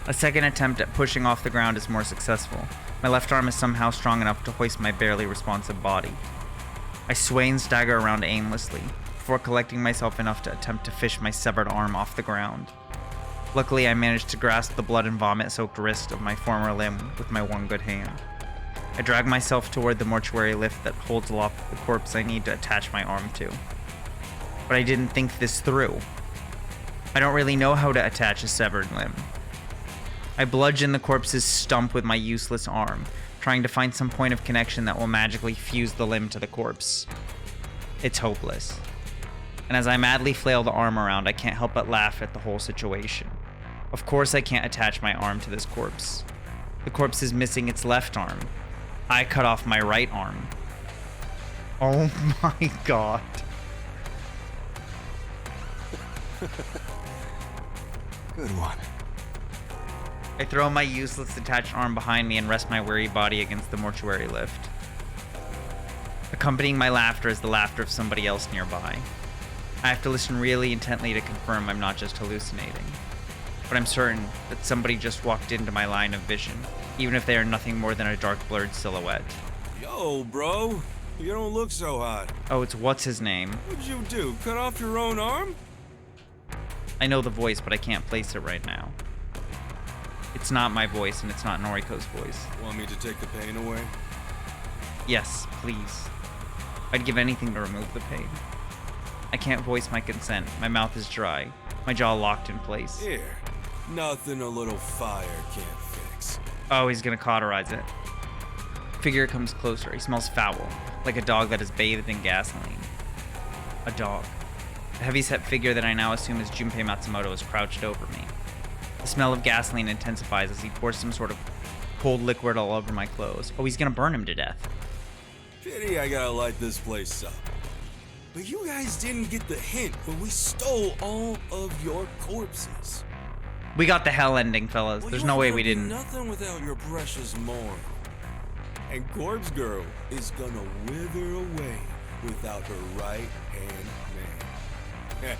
A second attempt at pushing off the ground is more successful. My left arm is somehow strong enough to hoist my barely responsive body. I sway and stagger around aimlessly, before collecting myself enough to attempt to fish my severed arm off the ground. Luckily, I managed to grasp the blood and vomit-soaked wrist of my former limb with my one good hand. I drag myself toward the mortuary lift that holds aloft the corpse I need to attach my arm to. But I didn't think this through. I don't really know how to attach a severed limb. I bludgeon the corpse's stump with my useless arm, trying to find some point of connection that will magically fuse the limb to the corpse. It's hopeless. And as I madly flail the arm around, I can't help but laugh at the whole situation. Of course I can't attach my arm to this corpse. The corpse is missing its left arm. I cut off my right arm. Oh my god. Good one. I throw my useless detached arm behind me and rest my weary body against the mortuary lift. Accompanying my laughter is the laughter of somebody else nearby. I have to listen really intently to confirm I'm not just hallucinating. But I'm certain that somebody just walked into my line of vision, even if they are nothing more than a dark blurred silhouette. Yo, bro. You don't look so hot. Oh, it's what's his name? What'd you do? Cut off your own arm? I know the voice, but I can't place it right now. It's not my voice, and it's not Noriko's voice. Want me to take the pain away? Yes, please. I'd give anything to remove the pain. I can't voice my consent. My mouth is dry. My jaw locked in place. Here. Nothing a little fire can't fix. Oh, he's gonna cauterize it. Figure comes closer. He smells foul, like a dog that is bathed in gasoline. A dog. The heavyset figure that I now assume is Junpei Matsumoto is crouched over me. The smell of gasoline intensifies as he pours some sort of cold liquid all over my clothes. Oh, he's gonna burn him to death. Pity I gotta light this place up. But you guys didn't get the hint when we stole all of your corpses. We got the hell ending, fellas. Well, There's you no ain't way gonna we be didn't. Nothing without your precious Mori. And Corpse Girl is gonna wither away without her right hand man.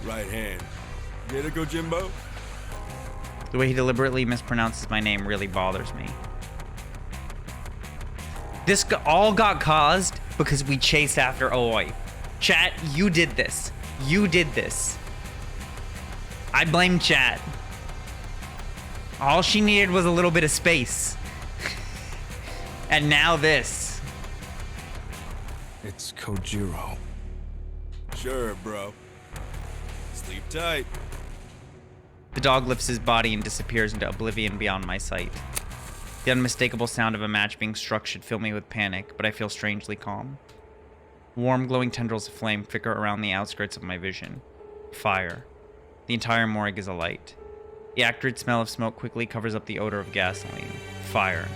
Right hand. Get it, Gojimbo? The way he deliberately mispronounces my name really bothers me. This all got caused because we chased after Aoi. Chat, you did this. You did this. I blame chat. All she needed was a little bit of space. And now this. It's Kojiro. Sure, bro. Sleep tight. The dog lifts his body and disappears into oblivion beyond my sight. The unmistakable sound of a match being struck should fill me with panic, but I feel strangely calm. Warm, glowing tendrils of flame flicker around the outskirts of my vision. Fire. The entire morgue is alight. The acrid smell of smoke quickly covers up the odor of gasoline. Fire.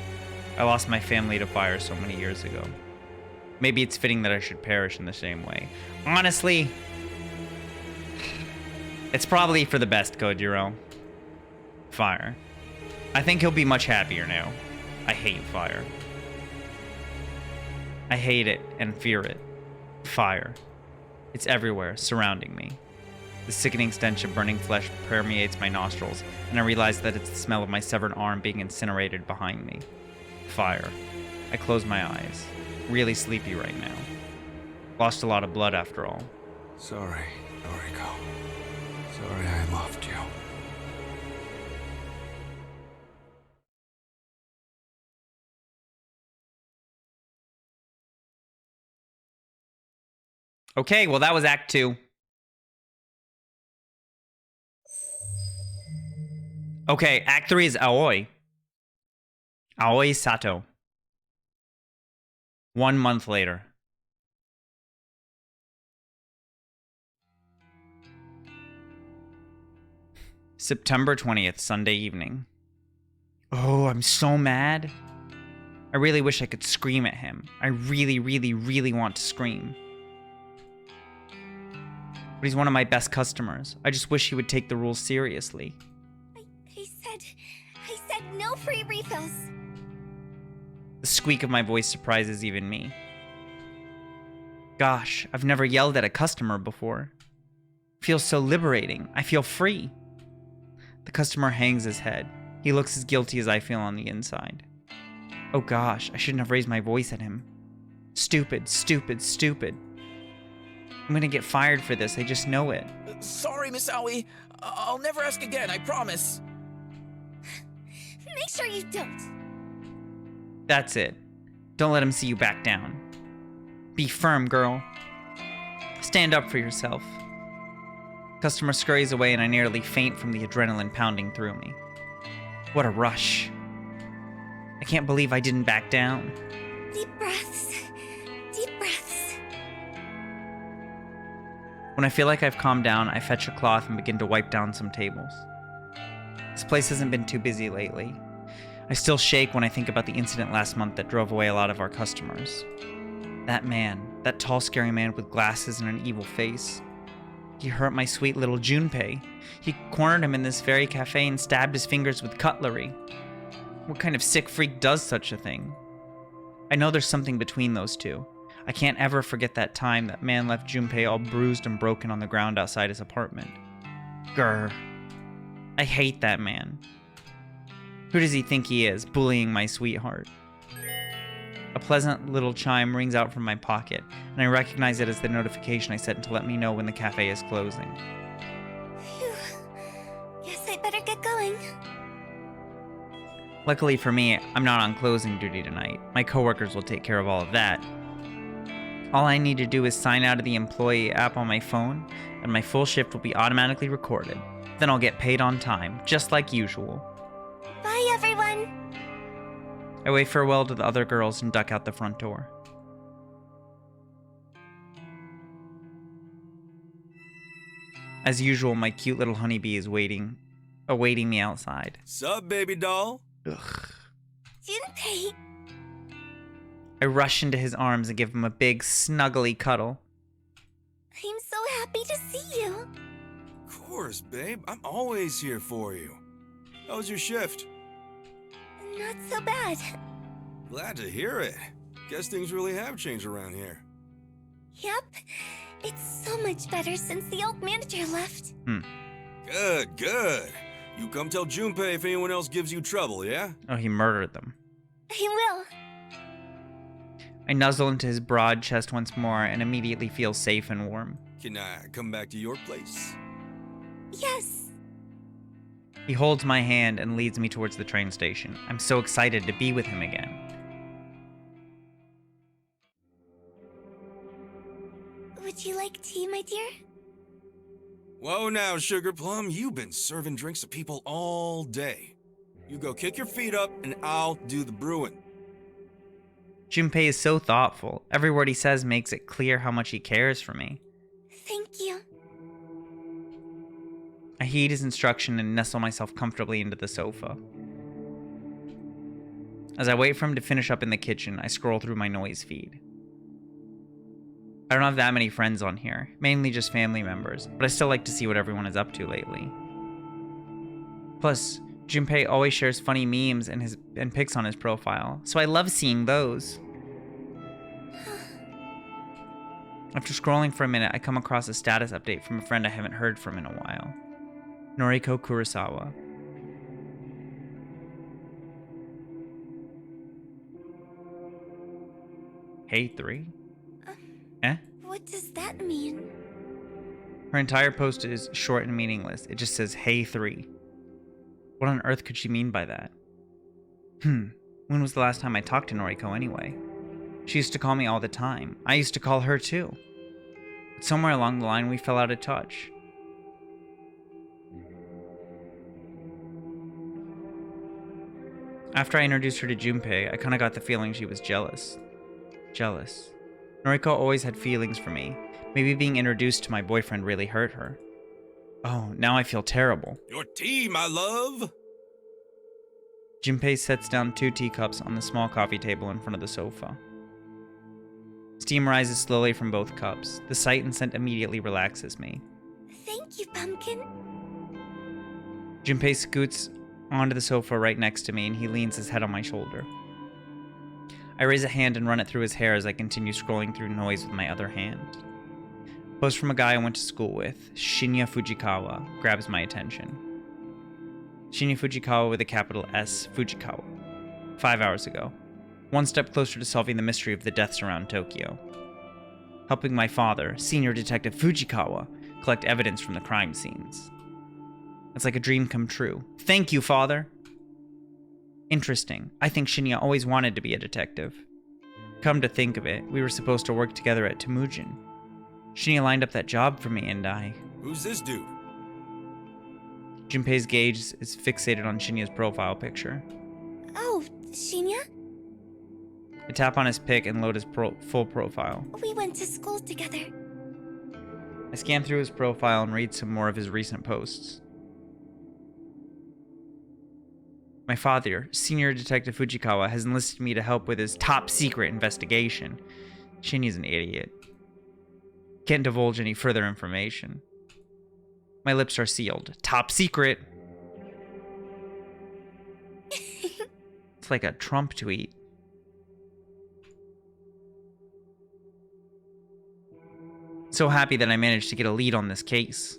I lost my family to fire so many years ago. Maybe it's fitting that I should perish in the same way. Honestly, it's probably for the best, Kojiro. Fire. I think he'll be much happier now. I hate fire. I hate it and fear it. Fire. It's everywhere, surrounding me. The sickening stench of burning flesh permeates my nostrils, and I realize that it's the smell of my severed arm being incinerated behind me. Fire. I close my eyes. Really sleepy right now. Lost a lot of blood after all. Sorry, Noriko. Sorry I loved you. Okay, well that was Act 2. Okay, Act 3 is Aoi. Aoi Sato. 1 month later. September 20th, Sunday evening. Oh, I'm so mad. I really wish I could scream at him. I really, really, really want to scream. But he's one of my best customers. I just wish he would take the rules seriously. I said no free refills. The squeak of my voice surprises even me. Gosh, I've never yelled at a customer before. It feels so liberating. I feel free. The customer hangs his head. He looks as guilty as I feel on the inside. Oh gosh, I shouldn't have raised my voice at him. Stupid, stupid, stupid. I'm gonna get fired for this, I just know it. Sorry, Miss Aoi. I'll never ask again, I promise. Make sure you don't. That's it. Don't let him see you back down. Be firm, girl. Stand up for yourself. Customer scurries away and I nearly faint from the adrenaline pounding through me. What a rush. I can't believe I didn't back down. Deep breaths. Deep breaths. When I feel like I've calmed down, I fetch a cloth and begin to wipe down some tables. This place hasn't been too busy lately. I still shake when I think about the incident last month that drove away a lot of our customers. That man, that tall, scary man with glasses and an evil face. He hurt my sweet little Junpei. He cornered him in this very cafe and stabbed his fingers with cutlery. What kind of sick freak does such a thing? I know there's something between those two. I can't ever forget that time that man left Junpei all bruised and broken on the ground outside his apartment. Grr. I hate that man. Who does he think he is, bullying my sweetheart? A pleasant little chime rings out from my pocket, and I recognize it as the notification I set to let me know when the cafe is closing. Phew. Guess I better get going. Luckily for me, I'm not on closing duty tonight. My coworkers will take care of all of that. All I need to do is sign out of the employee app on my phone, and my full shift will be automatically recorded. Then I'll get paid on time, just like usual. Bye, everyone. I wave farewell to the other girls and duck out the front door. As usual, my cute little honeybee is awaiting me outside. Sup, baby doll? Ugh. Junpei. I rush into his arms and give him a big, snuggly cuddle. I'm so happy to see you. Of course, babe. I'm always here for you. How was your shift? Not so bad. Glad to hear it. Guess things really have changed around here. Yep. It's so much better since the old manager left. Good, good. You come tell Junpei if anyone else gives you trouble, yeah? Oh, he murdered them. I will. I nuzzle into his broad chest once more and immediately feel safe and warm. Can I come back to your place? Yes. He holds my hand and leads me towards the train station. I'm so excited to be with him again. Would you like tea, my dear? Whoa now, Sugar Plum. You've been serving drinks to people all day. You go kick your feet up and I'll do the brewing. Junpei is so thoughtful. Every word he says makes it clear how much he cares for me. Thank you. I heed his instruction and nestle myself comfortably into the sofa. As I wait for him to finish up in the kitchen, I scroll through my noise feed. I don't have that many friends on here, mainly just family members, but I still like to see what everyone is up to lately. Plus, Junpei always shares funny memes and pics on his profile, so I love seeing those. After scrolling for a minute, I come across a status update from a friend I haven't heard from in a while. Noriko Kurosawa. Hey 3? What does that mean? Her entire post is short and meaningless. It just says, Hey 3. What on earth could she mean by that? When was the last time I talked to Noriko anyway? She used to call me all the time. I used to call her too. But somewhere along the line, we fell out of touch. After I introduced her to Junpei, I kinda got the feeling she was jealous. Jealous. Noriko always had feelings for me. Maybe being introduced to my boyfriend really hurt her. Oh, now I feel terrible. Your tea, my love. Junpei sets down 2 teacups on the small coffee table in front of the sofa. Steam rises slowly from both cups. The sight and scent immediately relaxes me. Thank you, Pumpkin. Junpei scoots onto the sofa right next to me and he leans his head on my shoulder. I raise a hand and run it through his hair as I continue scrolling through noise with my other hand. Post from a guy I went to school with, Shinya Fujikawa, grabs my attention. Shinya Fujikawa with a capital S, Fujikawa. 5 hours ago. One step closer to solving the mystery of the deaths around Tokyo. Helping my father, Senior Detective Fujikawa, collect evidence from the crime scenes. It's like a dream come true. Thank you, Father! Interesting. I think Shinya always wanted to be a detective. Come to think of it, we were supposed to work together at Temujin. Shinya lined up that job for me and I... Who's this dude? Junpei's gaze is fixated on Shinya's profile picture. Oh, Shinya? I tap on his pic and load his full profile. We went to school together. I scan through his profile and read some more of his recent posts. My father, Senior Detective Fujikawa, has enlisted me to help with his top-secret investigation. Shinya's an idiot. Can't divulge any further information. My lips are sealed. Top secret! It's like a Trump tweet. So happy that I managed to get a lead on this case.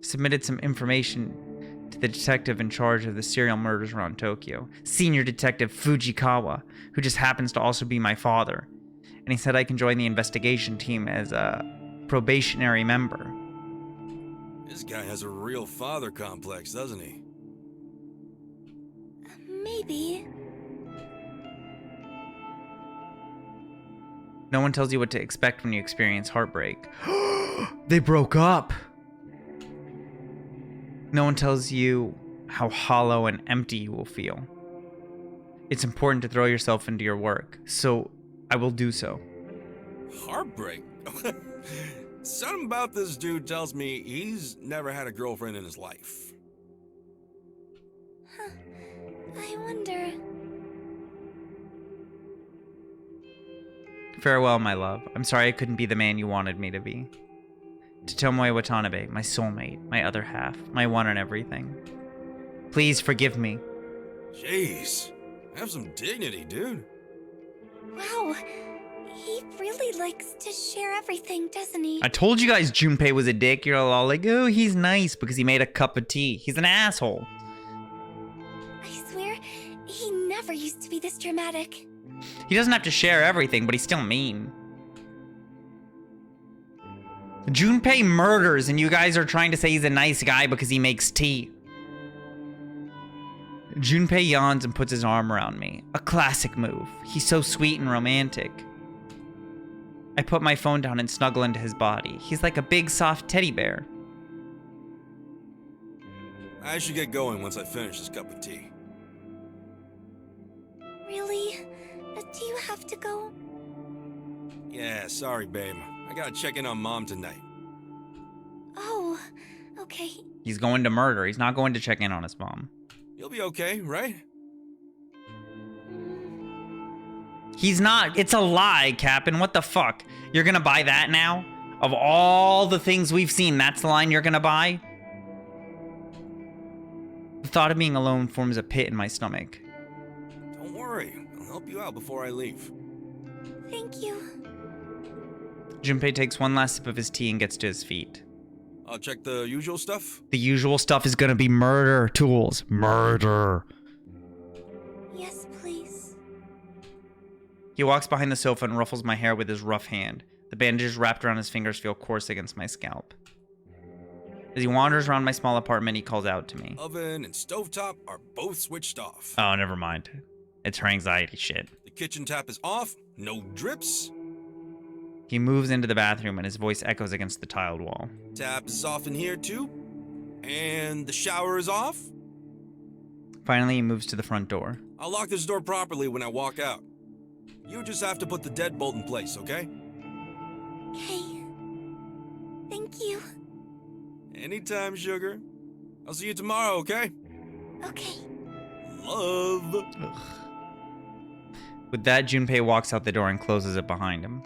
Submitted some information to the detective in charge of the serial murders around Tokyo, Senior Detective Fujikawa, who just happens to also be my father. And he said I can join the investigation team as a probationary member. This guy has a real father complex, doesn't he? Maybe. No one tells you what to expect when you experience heartbreak. They broke up! No one tells you how hollow and empty you will feel. It's important to throw yourself into your work, so I will do so. Heartbreak? Something about this dude tells me he's never had a girlfriend in his life. Huh. I wonder... Farewell, my love. I'm sorry I couldn't be the man you wanted me to be. To Tomoe Watanabe, my soulmate, my other half, my one and everything. Please forgive me. Jeez. Have some dignity, dude. Wow. He really likes to share everything, doesn't he? I told you guys Junpei was a dick. You're all like, oh, he's nice because he made a cup of tea. He's an asshole. I swear, he never used to be this dramatic. He doesn't have to share everything, but he's still mean. Junpei murders, and you guys are trying to say he's a nice guy because he makes tea. Junpei yawns and puts his arm around me. A classic move. He's so sweet and romantic. I put my phone down and snuggle into his body. He's like a big, soft teddy bear. I should get going once I finish this cup of tea. Really? Do you have to go? Yeah, sorry, babe. I gotta check in on Mom tonight. Oh, okay. He's going to murder. He's not going to check in on his mom. You'll be okay, right? He's not. It's a lie, Captain. What the fuck? You're gonna buy that now? Of all the things we've seen, that's the line you're gonna buy? The thought of being alone forms a pit in my stomach. Don't worry. I'll help you out before I leave. Thank you. Junpei takes one last sip of his tea and gets to his feet. I'll check the usual stuff. The usual stuff is gonna be murder tools. Murder. Yes, please. He walks behind the sofa and ruffles my hair with his rough hand. The bandages wrapped around his fingers feel coarse against my scalp. As he wanders around my small apartment, he calls out to me. Oven and stovetop are both switched off. Oh, never mind. It's her anxiety shit. The kitchen tap is off. No drips. He moves into the bathroom and his voice echoes against the tiled wall. Tap is off in here too. And the shower is off. Finally, he moves to the front door. I'll lock this door properly when I walk out. You just have to put the deadbolt in place, okay? Okay. Thank you. Anytime, sugar. I'll see you tomorrow, okay? Okay. Love. Ugh. With that, Junpei walks out the door and closes it behind him.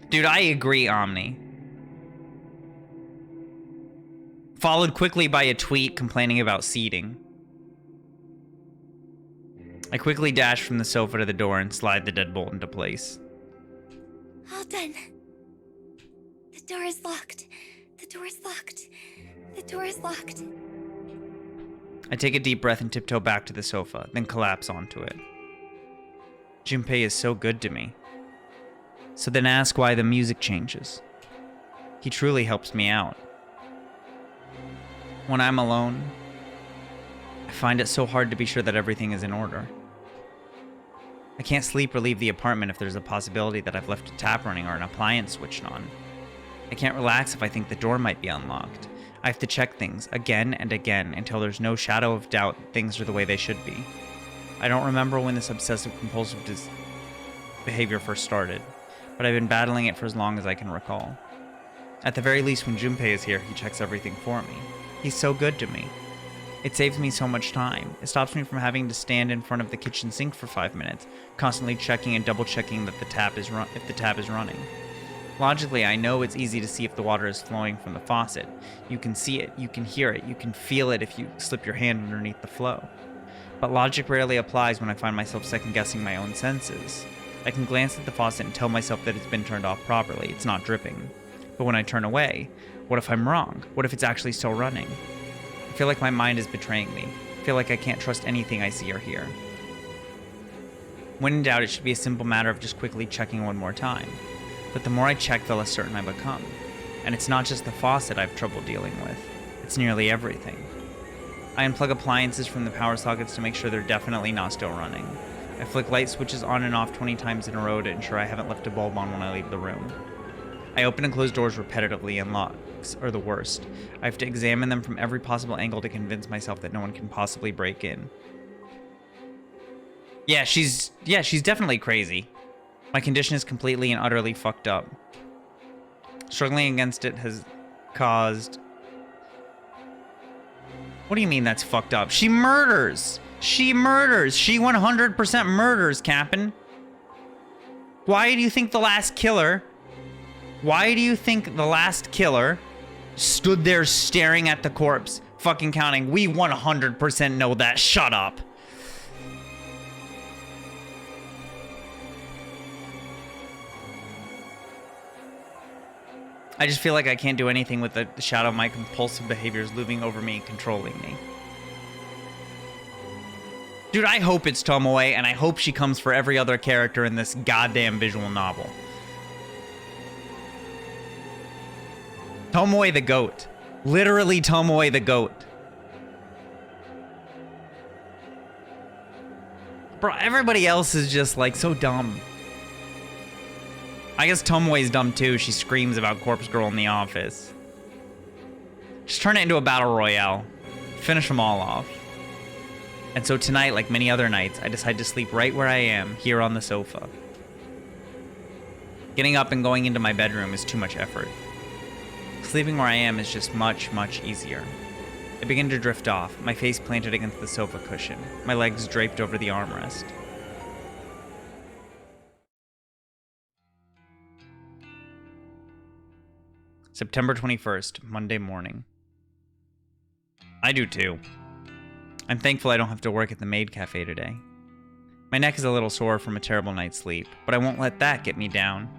Dude, I agree, Omni. Followed quickly by a tweet complaining about seating. I quickly dash from the sofa to the door and slide the deadbolt into place. All done. The door is locked. The door is locked. The door is locked. I take a deep breath and tiptoe back to the sofa, then collapse onto it. Junpei is so good to me. So then ask why the music changes. He truly helps me out. When I'm alone, I find it so hard to be sure that everything is in order. I can't sleep or leave the apartment if there's a possibility that I've left a tap running or an appliance switched on. I can't relax if I think the door might be unlocked. I have to check things again and again until there's no shadow of doubt that things are the way they should be. I don't remember when this obsessive-compulsive behavior first started, but I've been battling it for as long as I can recall. At the very least, when Junpei is here, he checks everything for me. He's so good to me. It saves me so much time. It stops me from having to stand in front of the kitchen sink for 5 minutes, constantly checking and double-checking that the tap is running. Logically, I know it's easy to see if the water is flowing from the faucet. You can see it, you can hear it, you can feel it if you slip your hand underneath the flow. But logic rarely applies when I find myself second-guessing my own senses. I can glance at the faucet and tell myself that it's been turned off properly, it's not dripping. But when I turn away, what if I'm wrong? What if it's actually still running? I feel like my mind is betraying me. I feel like I can't trust anything I see or hear. When in doubt, it should be a simple matter of just quickly checking one more time. But the more I check, the less certain I become. And it's not just the faucet I have trouble dealing with. It's nearly everything. I unplug appliances from the power sockets to make sure they're definitely not still running. I flick light switches on and off 20 times in a row to ensure I haven't left a bulb on when I leave the room. I open and close doors repetitively, and locks are the worst. I have to examine them from every possible angle to convince myself that no one can possibly break in. Yeah, she's definitely crazy. My condition is completely and utterly fucked up. Struggling against it has caused... What do you mean that's fucked up? She murders! She murders! She 100% murders, Captain! Why do you think the last killer stood there staring at the corpse, fucking counting? We 100% know that. Shut up. I just feel like I can't do anything with the shadow of my compulsive behaviors looming over me and controlling me. Dude, I hope it's Tomoe, and I hope she comes for every other character in this goddamn visual novel. Tomoe the GOAT. Literally Tomoe the GOAT. Bro, everybody else is just, like, so dumb. I guess Tomoe's dumb, too. She screams about Corpse Girl in the office. Just turn it into a battle royale. Finish them all off. And so tonight, like many other nights, I decide to sleep right where I am, here on the sofa. Getting up and going into my bedroom is too much effort. Sleeping where I am is just much, much easier. I begin to drift off, my face planted against the sofa cushion, my legs draped over the armrest. September 21st, Monday morning. I do too. I'm thankful I don't have to work at the maid cafe today. My neck is a little sore from a terrible night's sleep, but I won't let that get me down.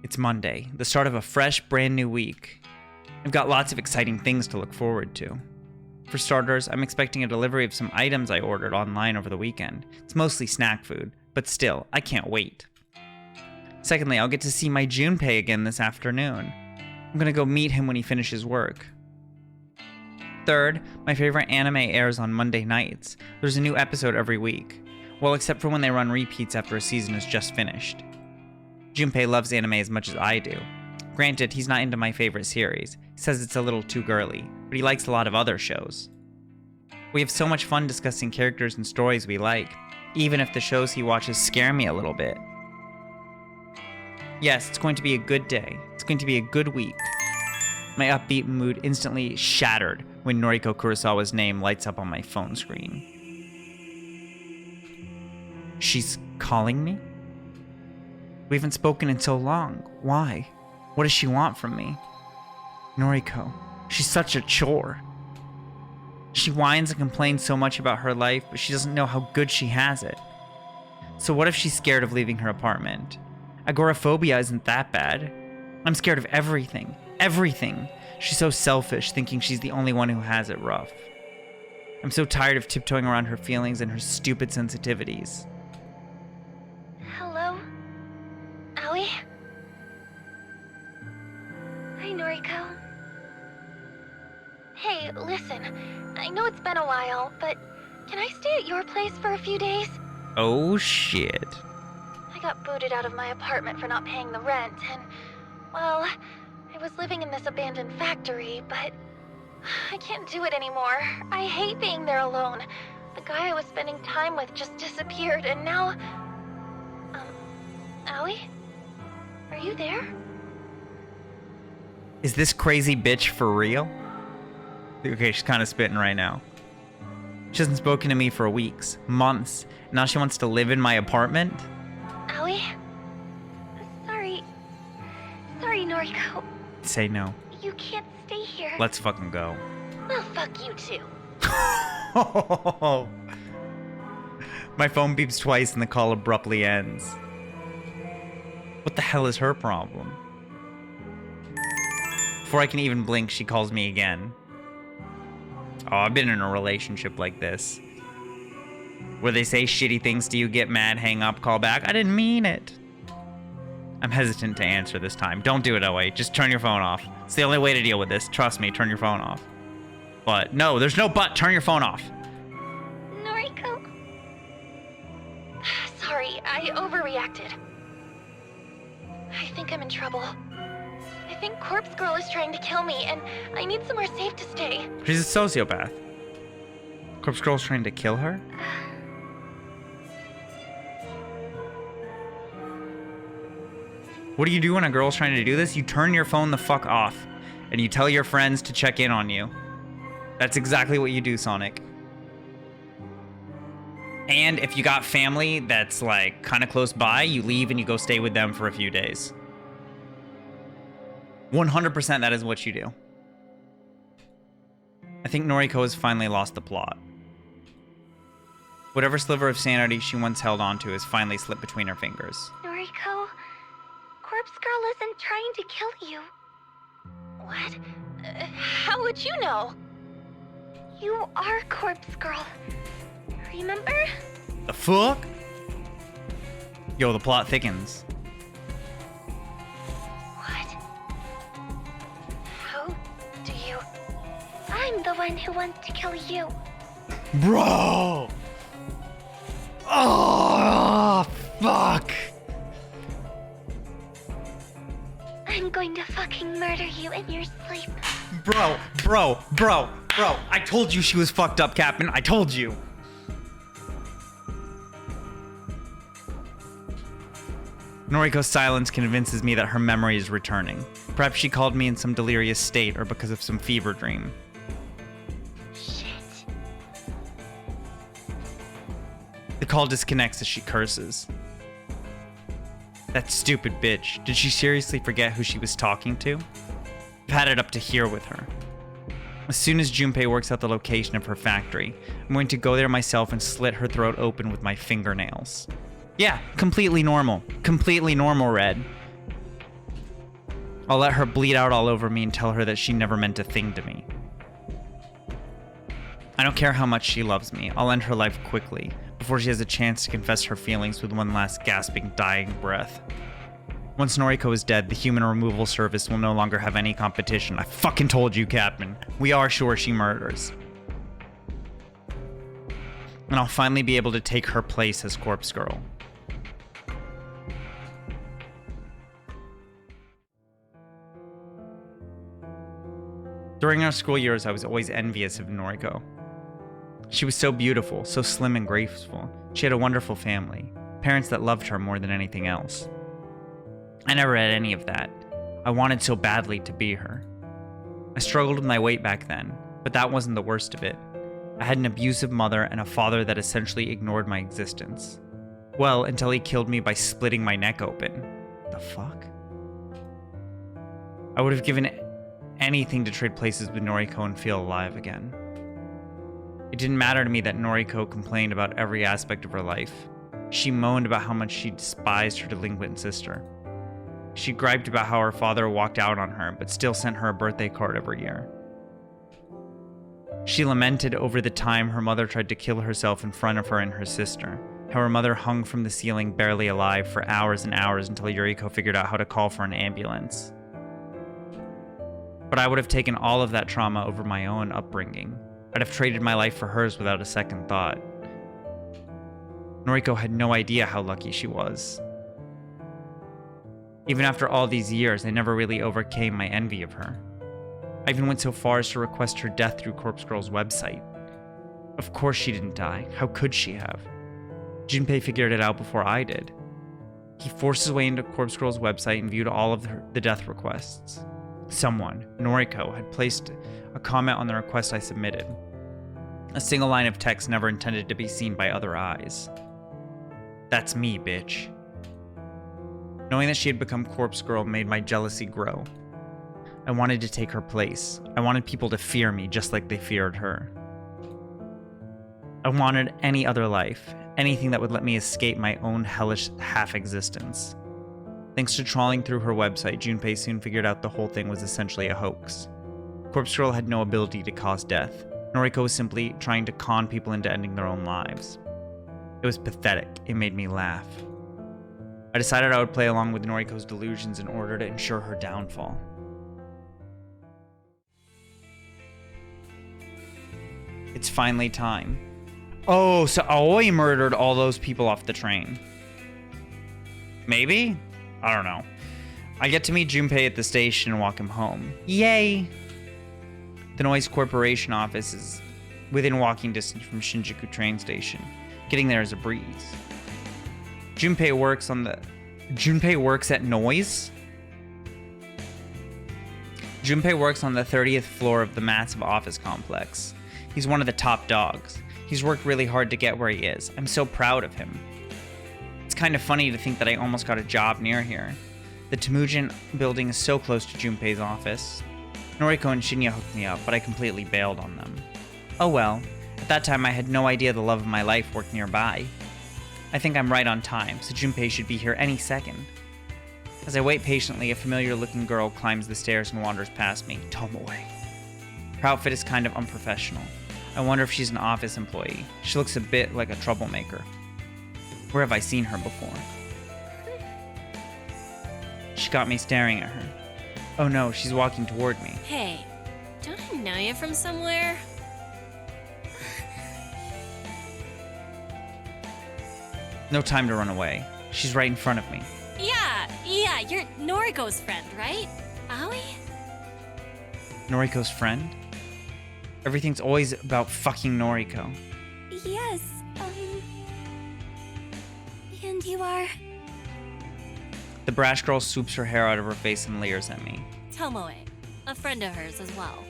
It's Monday, the start of a fresh, brand new week. I've got lots of exciting things to look forward to. For starters, I'm expecting a delivery of some items I ordered online over the weekend. It's mostly snack food, but still, I can't wait. Secondly, I'll get to see my Junpei again this afternoon. I'm gonna go meet him when he finishes work. Third, my favorite anime airs on Monday nights. There's a new episode every week. Well, except for when they run repeats after a season is just finished. Junpei loves anime as much as I do. Granted, he's not into my favorite series. He says it's a little too girly, but he likes a lot of other shows. We have so much fun discussing characters and stories we like, even if the shows he watches scare me a little bit. Yes, it's going to be a good day. It's going to be a good week. My upbeat mood instantly shattered when Noriko Kurosawa's name lights up on my phone screen. She's calling me? We haven't spoken in so long. Why? What does she want from me? Noriko. She's such a chore. She whines and complains so much about her life, but she doesn't know how good she has it. So what if she's scared of leaving her apartment? Agoraphobia isn't that bad. I'm scared of everything. Everything. She's so selfish, thinking she's the only one who has it rough. I'm so tired of tiptoeing around her feelings and her stupid sensitivities. Hello? Aoi? Hi, Noriko. Hey, listen. I know it's been a while, but can I stay at your place for a few days? Oh shit. I got booted out of my apartment for not paying the rent, and, well, I was living in this abandoned factory, but I can't do it anymore. I hate being there alone. The guy I was spending time with just disappeared, and now... Aoi? Are you there? Is this crazy bitch for real? Okay, she's kind of spitting right now. She hasn't spoken to me for weeks, months. Now she wants to live in my apartment? Aoi? Sorry, Noriko. Say no. You can't stay here. Let's fucking go. Well, fuck you too. My phone beeps twice and the call abruptly ends. What the hell is her problem? Before I can even blink, she calls me again. Oh, I've been in a relationship like this. Where they say shitty things to you, get mad, hang up, call back. I didn't mean it. I'm hesitant to answer this time. Don't do it, Aoi. Just turn your phone off. It's the only way to deal with this. Trust me, turn your phone off. But, no, there's no but. Turn your phone off. Noriko? Sorry, I overreacted. I think I'm in trouble. I think Corpse Girl is trying to kill me, and I need somewhere safe to stay. She's a sociopath. Corpse Girl's trying to kill her? What do you do when a girl's trying to do this? You turn your phone the fuck off, and you tell your friends to check in on you. That's exactly what you do, Sonic. And if you got family that's like kind of close by, you leave and you go stay with them for a few days. 100% that is what you do. I think Noriko has finally lost the plot. Whatever sliver of sanity she once held onto has finally slipped between her fingers. Noriko, Corpse Girl isn't trying to kill you. What? How would you know? You are Corpse Girl. Remember? The fuck? Yo, the plot thickens. What? How do you... I'm the one who wants to kill you. Bro! Oh, fuck! I'm going to fucking murder you in your sleep. Bro, Bro, I told you she was fucked up, Captain. I told you. Noriko's silence convinces me that her memory is returning. Perhaps she called me in some delirious state or because of some fever dream. Shit. The call disconnects as she curses. That stupid bitch. Did she seriously forget who she was talking to? I've had it up to here with her. As soon as Junpei works out the location of her factory, I'm going to go there myself and slit her throat open with my fingernails. Yeah, completely normal. Completely normal, Red. I'll let her bleed out all over me and tell her that she never meant a thing to me. I don't care how much she loves me. I'll end her life quickly, before she has a chance to confess her feelings with one last gasping, dying breath. Once Noriko is dead, the human removal service will no longer have any competition. I fucking told you, Captain. We are sure she murders. And I'll finally be able to take her place as Corpse Girl. During our school years, I was always envious of Noriko. She was so beautiful, so slim and graceful. She had a wonderful family, parents that loved her more than anything else. I never had any of that. I wanted so badly to be her. I struggled with my weight back then, but that wasn't the worst of it. I had an abusive mother and a father that essentially ignored my existence. Well, until he killed me by splitting my neck open. The fuck? I would have given anything to trade places with Noriko and feel alive again. It didn't matter to me that Noriko complained about every aspect of her life. She moaned about how much she despised her delinquent sister. She griped about how her father walked out on her, but still sent her a birthday card every year. She lamented over the time her mother tried to kill herself in front of her and her sister, how her mother hung from the ceiling barely alive for hours and hours until Yuriko figured out how to call for an ambulance. But I would have taken all of that trauma over my own upbringing. I'd have traded my life for hers without a second thought. Noriko had no idea how lucky she was. Even after all these years, I never really overcame my envy of her. I even went so far as to request her death through Corpse Girl's website. Of course she didn't die. How could she have? Junpei figured it out before I did. He forced his way into Corpse Girl's website and viewed all of the death requests. Someone, Noriko, had placed a comment on the request I submitted. A single line of text never intended to be seen by other eyes. That's me, bitch. Knowing that she had become Corpse Girl made my jealousy grow. I wanted to take her place. I wanted people to fear me just like they feared her. I wanted any other life, anything that would let me escape my own hellish half-existence. Thanks to trawling through her website, Junpei soon figured out the whole thing was essentially a hoax. Corpse Girl had no ability to cause death. Noriko was simply trying to con people into ending their own lives. It was pathetic. It made me laugh. I decided I would play along with Noriko's delusions in order to ensure her downfall. It's finally time. Oh, so Aoi murdered all those people off the train. Maybe? I don't know. I get to meet Junpei at the station and walk him home. Yay! The Noise Corporation office is within walking distance from Shinjuku train station. Getting there is a breeze. Junpei works at Noise? Junpei works on the 30th floor of the massive office complex. He's one of the top dogs. He's worked really hard to get where he is. I'm so proud of him. It's kind of funny to think that I almost got a job near here. The Temujin building is so close to Junpei's office. Noriko and Shinya hooked me up, but I completely bailed on them. Oh well, at that time I had no idea the love of my life worked nearby. I think I'm right on time, so Junpei should be here any second. As I wait patiently, a familiar-looking girl climbs the stairs and wanders past me. Tomoe. Her outfit is kind of unprofessional. I wonder if she's an office employee. She looks a bit like a troublemaker. Where have I seen her before? She got me staring at her. Oh no, she's walking toward me. Hey, don't I know you from somewhere? No time to run away. She's right in front of me. Yeah, you're Noriko's friend, right? Aoi? Noriko's friend? Everything's always about fucking Noriko. Yes, and you are... The brash girl swoops her hair out of her face and leers at me. Tomoe, a friend of hers as well.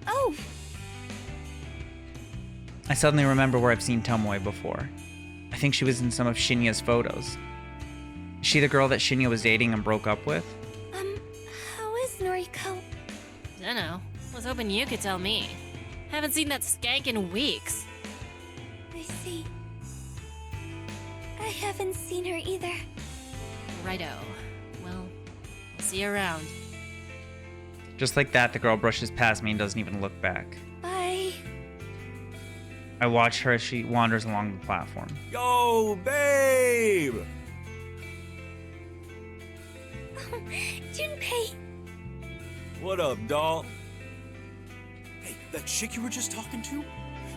Oh, I suddenly remember where I've seen Tomoe before. I think she was in some of Shinya's photos. Is she the girl that Shinya was dating and broke up with? how is Noriko? Dunno. Was hoping you could tell me. Haven't seen that skank in weeks. I see. I haven't seen her either. Righto. Well, I'll see you around. Just like that, the girl brushes past me and doesn't even look back. Bye. I watch her as she wanders along the platform. Yo, babe! Oh, Junpei. What up, doll? Hey, that chick you were just talking to?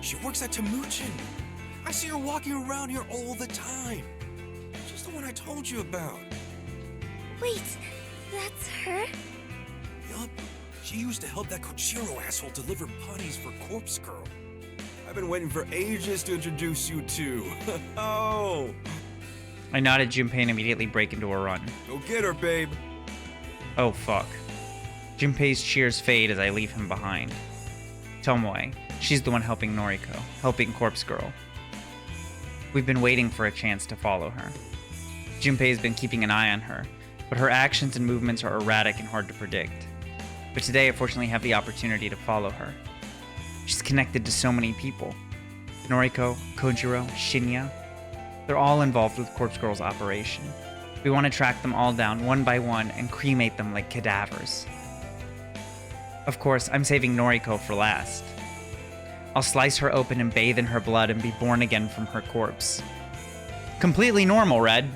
She works at Temuchin. I see her walking around here all the time. She's the one I told you about. Wait, that's her? Yup. She used to help that Kochiro asshole deliver putties for Corpse Girl. I've been waiting for ages to introduce you to. Oh! I nod at Junpei and immediately break into a run. Go get her, babe. Oh fuck. Junpei's cheers fade as I leave him behind. Tomoe. She's the one helping Noriko, helping Corpse Girl. We've been waiting for a chance to follow her. Junpei's been keeping an eye on her, but her actions and movements are erratic and hard to predict. But today I fortunately have the opportunity to follow her. She's connected to so many people. Noriko, Kojiro, Shinya. They're all involved with Corpse Girl's operation. We want to track them all down one by one and cremate them like cadavers. Of course, I'm saving Noriko for last. I'll slice her open and bathe in her blood and be born again from her corpse. Completely normal, Red.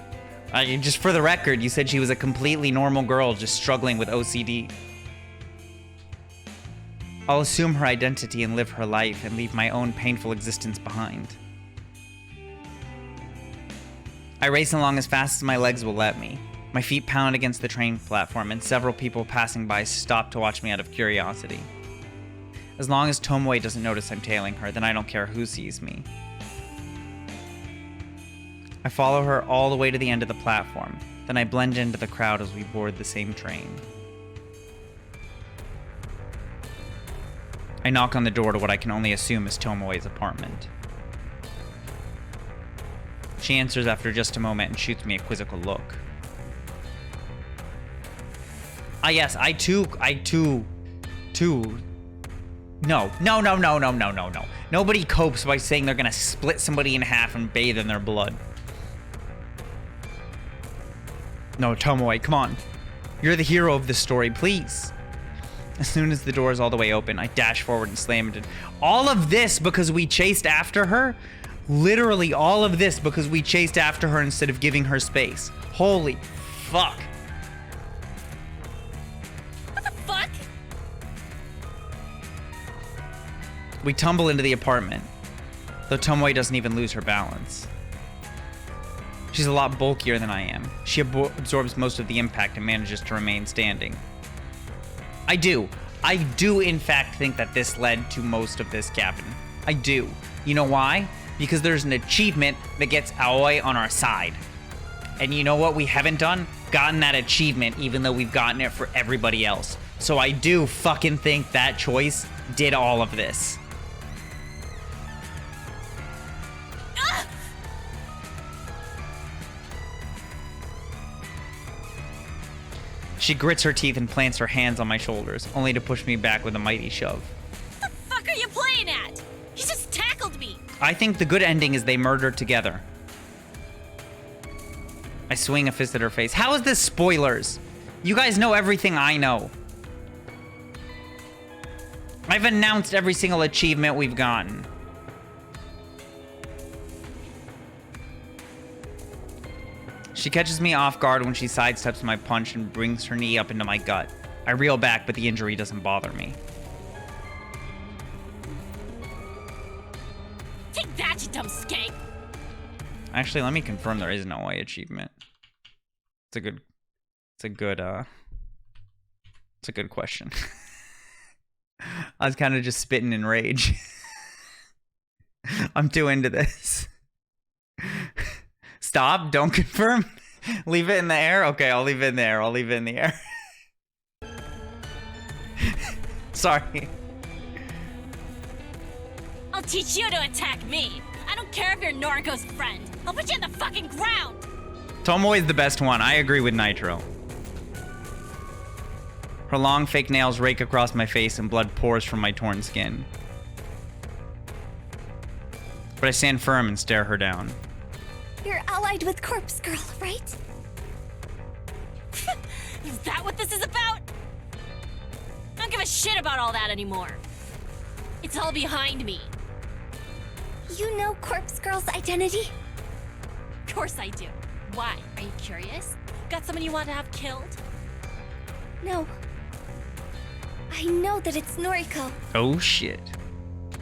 Just for the record, you said she was a completely normal girl just struggling with OCD. I'll assume her identity and live her life and leave my own painful existence behind. I race along as fast as my legs will let me. My feet pound against the train platform, and several people passing by stop to watch me out of curiosity. As long as Tomoe doesn't notice I'm tailing her, then I don't care who sees me. I follow her all the way to the end of the platform, then I blend into the crowd as we board the same train. I knock on the door to what I can only assume is Tomoe's apartment. She answers after just a moment and shoots me a quizzical look. Ah yes, I too. No. Nobody copes by saying they're gonna split somebody in half and bathe in their blood. No, Tomoe, come on. You're the hero of this story, please. As soon as the door is all the way open, I dash forward and slam it. All of this because we chased after her? Literally all of this because we chased after her instead of giving her space. Holy fuck. What the fuck? We tumble into the apartment, though Tomoe doesn't even lose her balance. She's a lot bulkier than I am. She absorbs most of the impact and manages to remain standing. I do in fact think that this led to most of this cabin. I do. You know why? Because there's an achievement that gets Aoi on our side. And you know what we haven't done? Gotten that achievement even though we've gotten it for everybody else. So I do fucking think that choice did all of this. She grits her teeth and plants her hands on my shoulders, only to push me back with a mighty shove. What the fuck are you playing at? He just tackled me. I think the good ending is they murdered together. I swing a fist at her face. How is this spoilers? You guys know everything I know. I've announced every single achievement we've gotten. She catches me off guard when she sidesteps my punch and brings her knee up into my gut. I reel back, but the injury doesn't bother me. Take that, you dumb skank. Actually, let me confirm there is an OA achievement. It's a good It's a good question. I was kind of just spitting in rage. I'm too into this. Stop. Don't confirm. Leave it in the air. Okay, I'll leave it in the air. I'll leave it in the air. Sorry. I'll teach you to attack me. I don't care if you're Noriko's friend. I'll put you in the fucking ground. Tomoe is the best one. I agree with Nitro. Her long fake nails rake across my face and blood pours from my torn skin. But I stand firm and stare her down. You're allied with Corpse Girl, right? Is that what this is about? I don't give a shit about all that anymore. It's all behind me. You know Corpse Girl's identity? Of course I do. Why? Are you curious? Got someone you want to have killed? No. I know that it's Noriko. Oh shit.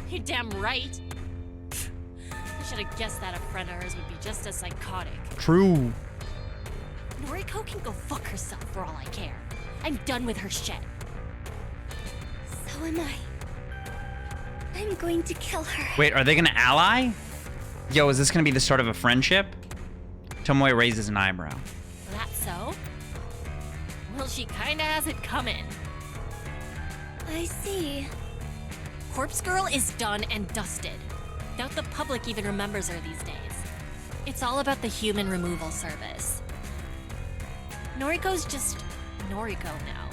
You're damn right. I should have guessed that a friend of hers would be just as psychotic. True. Noriko can go fuck herself for all I care. I'm done with her shit. So am I. I'm going to kill her. Wait, are they gonna ally? Yo, is this gonna be the start of a friendship? Tomoe raises an eyebrow. That so? Well, she kinda has it coming. I see. Corpse Girl is done and dusted. Doubt the public even remembers her these days. It's all about the human removal service. Noriko's just Noriko now.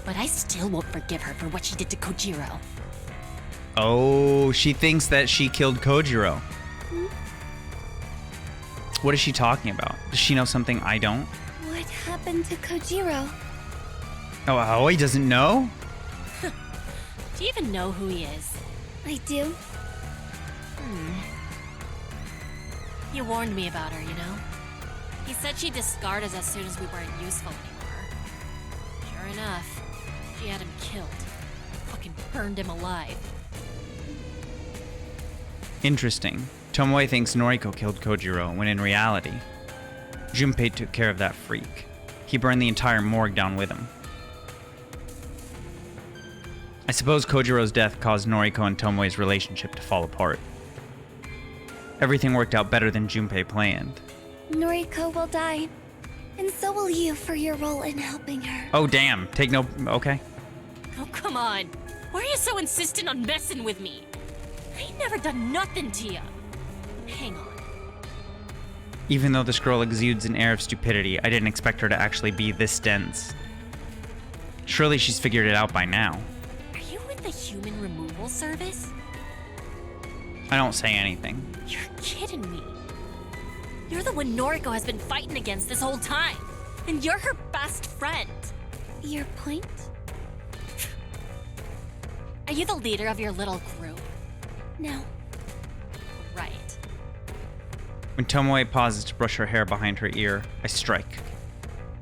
But I still won't forgive her for what she did to Kojiro. Oh, she thinks that she killed Kojiro. What is she talking about? Does she know something I don't? What happened to Kojiro? Oh, Aoi doesn't know? Do you even know who he is? I do. He warned me about her, you know? He said she'd discard us as soon as we weren't useful anymore. Sure enough, she had him killed. Fucking burned him alive. Interesting. Tomoe thinks Noriko killed Kojiro, when in reality, Junpei took care of that freak. He burned the entire morgue down with him. I suppose Kojiro's death caused Noriko and Tomoe's relationship to fall apart. Everything worked out better than Junpei planned. Noriko will die. And so will you for your role in helping her. Oh damn, take no... okay. Oh, come on. Why are you so insistent on messing with me? I ain't never done nothing to you. Hang on. Even though this girl exudes an air of stupidity, I didn't expect her to actually be this dense. Surely she's figured it out by now. Are you with the human removal service? I don't say anything. You're kidding me. You're the one Noriko has been fighting against this whole time. And you're her best friend. Your point? Are you the leader of your little group? No. Right. When Tomoe pauses to brush her hair behind her ear, I strike.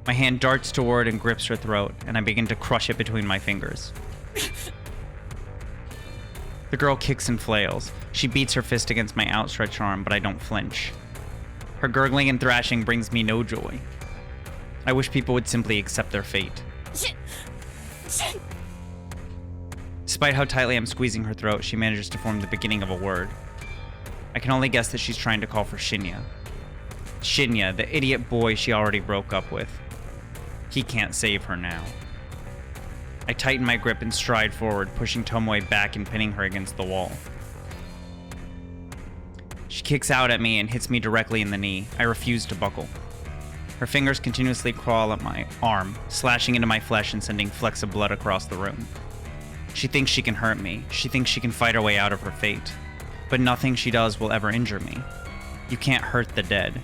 My hand darts toward and grips her throat, and I begin to crush it between my fingers. The girl kicks and flails. She beats her fist against my outstretched arm, but I don't flinch. Her gurgling and thrashing brings me no joy. I wish people would simply accept their fate. Despite how tightly I'm squeezing her throat, she manages to form the beginning of a word. I can only guess that she's trying to call for Shinya. Shinya, the idiot boy she already broke up with. He can't save her now. I tighten my grip and stride forward, pushing Tomoe back and pinning her against the wall. She kicks out at me and hits me directly in the knee. I refuse to buckle. Her fingers continuously crawl up my arm, slashing into my flesh and sending flecks of blood across the room. She thinks she can hurt me. She thinks she can fight her way out of her fate. But nothing she does will ever injure me. You can't hurt the dead.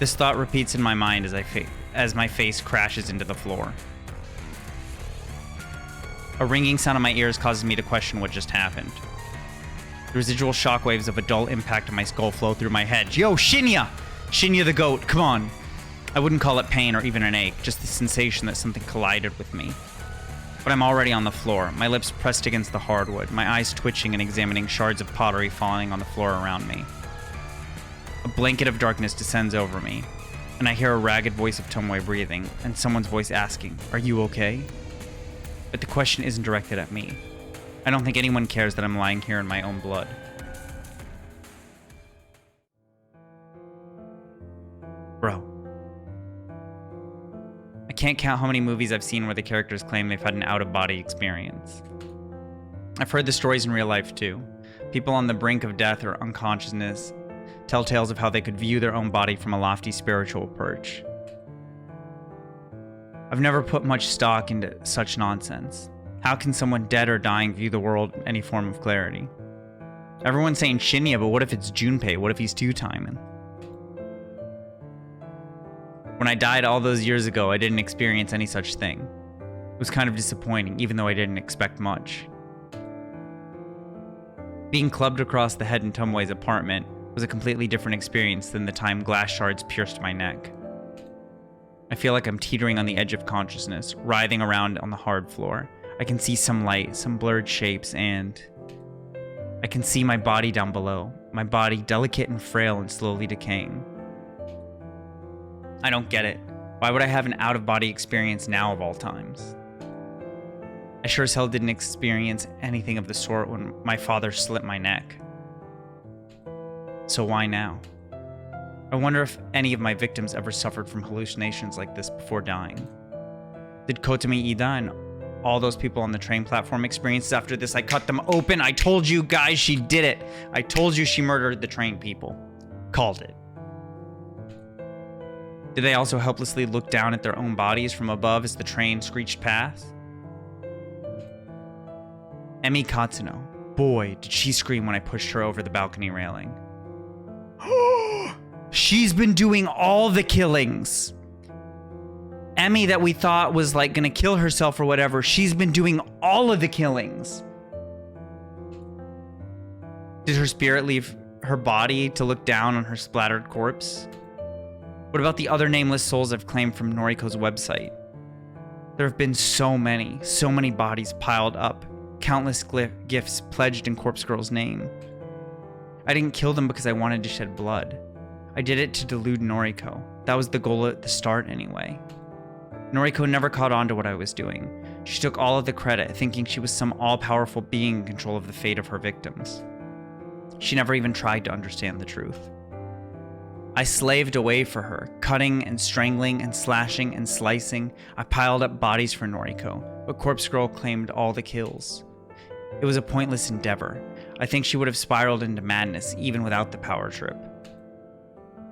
This thought repeats in my mind as my face crashes into the floor. A ringing sound in my ears causes me to question what just happened. The residual shockwaves of a dull impact on my skull flow through my head. Yo, Shinya! Shinya the goat, come on! I wouldn't call it pain or even an ache, just the sensation that something collided with me. But I'm already on the floor, my lips pressed against the hardwood, my eyes twitching and examining shards of pottery falling on the floor around me. A blanket of darkness descends over me, and I hear a ragged voice of Tomoe breathing, and someone's voice asking, "Are you okay?" But the question isn't directed at me. I don't think anyone cares that I'm lying here in my own blood. Bro. I can't count how many movies I've seen where the characters claim they've had an out-of-body experience. I've heard the stories in real life too. People on the brink of death or unconsciousness tell tales of how they could view their own body from a lofty spiritual perch. I've never put much stock into such nonsense. How can someone dead or dying view the world in any form of clarity? Everyone's saying Shinya, but what if it's Junpei? What if he's two-timing? When I died all those years ago, I didn't experience any such thing. It was kind of disappointing, even though I didn't expect much. Being clubbed across the head in Tomoe's apartment was a completely different experience than the time glass shards pierced my neck. I feel like I'm teetering on the edge of consciousness, writhing around on the hard floor. I can see some light, some blurred shapes, and I can see my body down below. My body delicate and frail and slowly decaying. I don't get it. Why would I have an out-of-body experience now of all times? I sure as hell didn't experience anything of the sort when my father slit my neck. So why now? I wonder if any of my victims ever suffered from hallucinations like this before dying. Did Kotomi Ida and all those people on the train platform experience after this? I cut them open. I told you guys she did it. I told you she murdered the train people. Called it. Did they also helplessly look down at their own bodies from above as the train screeched past? Emi Katsuno. Boy, did she scream when I pushed her over the balcony railing. She's been doing all the killings. Emi that we thought was like gonna kill herself or whatever, she's been doing all of the killings. Did her spirit leave her body to look down on her splattered corpse? What about the other nameless souls I've claimed from Noriko's website? There have been so many bodies piled up, countless gifts pledged in Corpse Girl's name. I didn't kill them because I wanted to shed blood. I did it to delude Noriko. That was the goal at the start anyway. Noriko never caught on to what I was doing. She took all of the credit, thinking she was some all-powerful being in control of the fate of her victims. She never even tried to understand the truth. I slaved away for her, cutting and strangling and slashing and slicing. I piled up bodies for Noriko, but Corpse Girl claimed all the kills. It was a pointless endeavor. I think she would have spiraled into madness even without the power trip.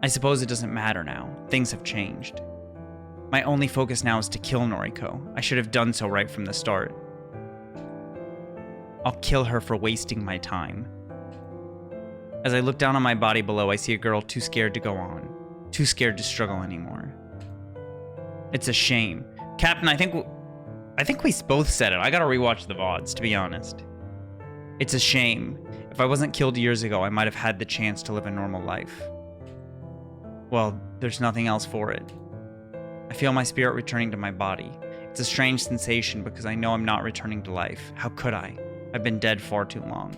I suppose it doesn't matter now. Things have changed. My only focus now is to kill Noriko. I should have done so right from the start. I'll kill her for wasting my time. As I look down on my body below, I see a girl too scared to go on, too scared to struggle anymore. It's a shame. Captain, I think we both said it. I gotta rewatch the VODs, to be honest. It's a shame. If I wasn't killed years ago, I might have had the chance to live a normal life. Well, there's nothing else for it. I feel my spirit returning to my body. It's a strange sensation because I know I'm not returning to life. How could I? I've been dead far too long.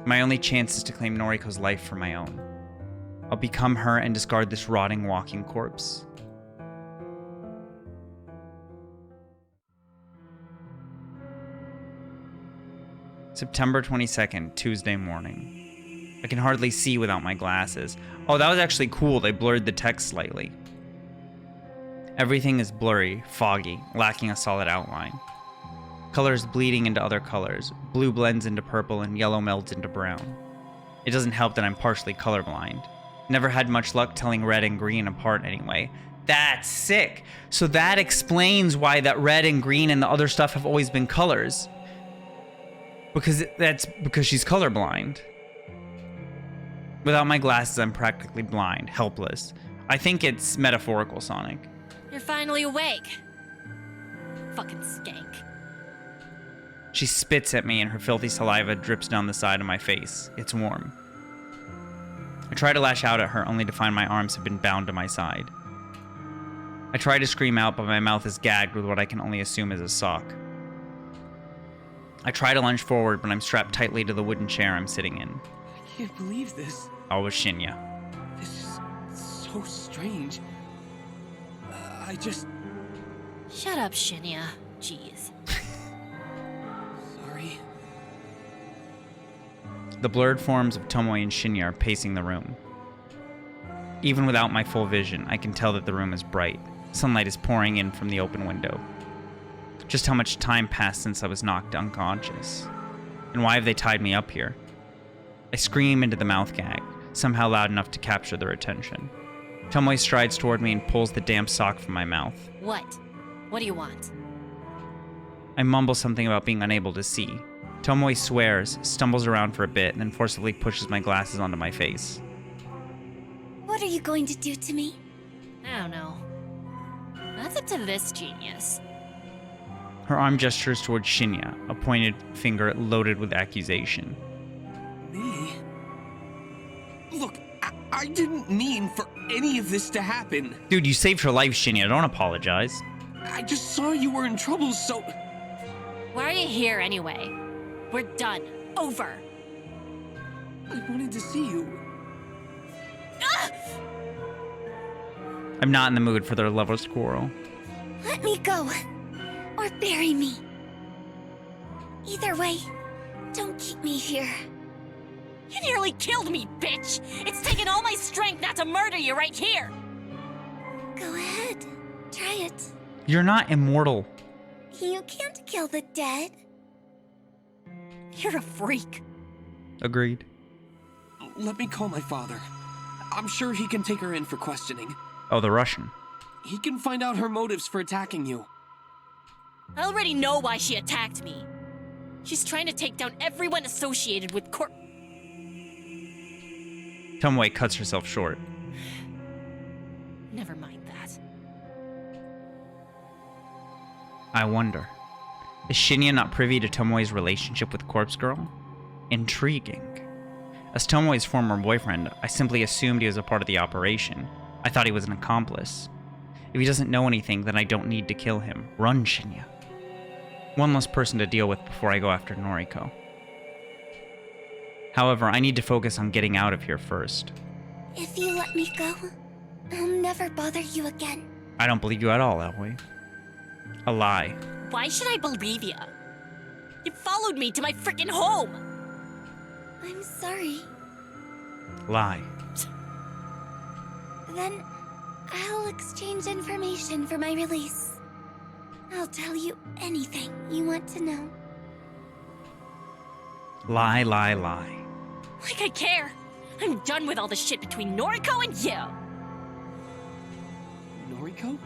My only chance is to claim Noriko's life for my own. I'll become her and discard this rotting, walking corpse. September 22nd, Tuesday morning. I can hardly see without my glasses. Oh, that was actually cool. They blurred the text slightly. Everything is blurry, foggy, lacking a solid outline. Colors bleeding into other colors. Blue blends into purple and yellow melds into brown. It doesn't help that I'm partially colorblind. Never had much luck telling red and green apart anyway. That's sick. So that explains why that red and green and the other stuff have always been colors. Because she's colorblind. Without my glasses, I'm practically blind, helpless. I think it's metaphorical, Sonic. You're finally awake. Fucking skank. She spits at me and her filthy saliva drips down the side of my face. It's warm. I try to lash out at her only to find my arms have been bound to my side. I try to scream out, but my mouth is gagged with what I can only assume is a sock. I try to lunge forward, but I'm strapped tightly to the wooden chair I'm sitting in. I can't believe this. Always Shinya. This is so strange. I just... Shut up, Shinya. Jeez. Sorry. The blurred forms of Tomoe and Shinya are pacing the room. Even without my full vision, I can tell that the room is bright. Sunlight is pouring in from the open window. Just how much time passed since I was knocked unconscious? And why have they tied me up here? I scream into the mouth gag, somehow loud enough to capture their attention. Tomoe strides toward me and pulls the damp sock from my mouth. What? What do you want? I mumble something about being unable to see. Tomoe swears, stumbles around for a bit, and then forcibly pushes my glasses onto my face. What are you going to do to me? I don't know. That's up to this genius. Her arm gestures towards Shinya, a pointed finger loaded with accusation. Me? Look, I didn't mean for any of this to happen. Dude, you saved her life, Shinya. Don't apologize. I just saw you were in trouble, so... Why are you here anyway? We're done. Over. I wanted to see you. Ah! I'm not in the mood for their lover's quarrel. Let me go. Or bury me. Either way, don't keep me here. You nearly killed me, bitch! It's taken all my strength not to murder you right here! Go ahead. Try it. You're not immortal. You can't kill the dead. You're a freak. Agreed. Let me call my father. I'm sure he can take her in for questioning. Oh, the Russian. He can find out her motives for attacking you. I already know why she attacked me. She's trying to take down everyone associated with Tomoe cuts herself short. Never mind that. I wonder, is Shinya not privy to Tomoe's relationship with Corpse Girl? Intriguing. As Tomoe's former boyfriend, I simply assumed he was a part of the operation. I thought he was an accomplice. If he doesn't know anything, then I don't need to kill him. Run, Shinya. One less person to deal with before I go after Noriko. However, I need to focus on getting out of here first. If you let me go, I'll never bother you again. I don't believe you at all, Aoi. A lie. Why should I believe you? You followed me to my freaking home! I'm sorry. Lie. Then I'll exchange information for my release. I'll tell you anything you want to know. Lie, lie, lie. Like I care! I'm done with all the shit between Noriko and you! Noriko?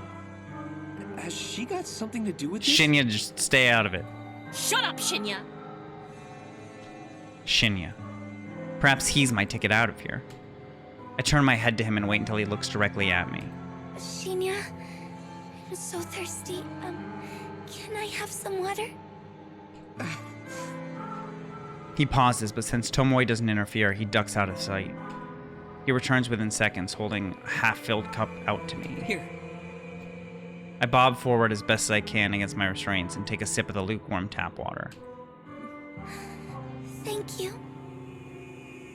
Has she got something to do with this? Shinya, just stay out of it. Shut up, Shinya! Shinya. Perhaps he's my ticket out of here. I turn my head to him and wait until he looks directly at me. Shinya, I'm so thirsty. Can I have some water? He pauses, but since Tomoe doesn't interfere, he ducks out of sight. He returns within seconds, holding a half-filled cup out to me. Here. I bob forward as best as I can against my restraints and take a sip of the lukewarm tap water. Thank you.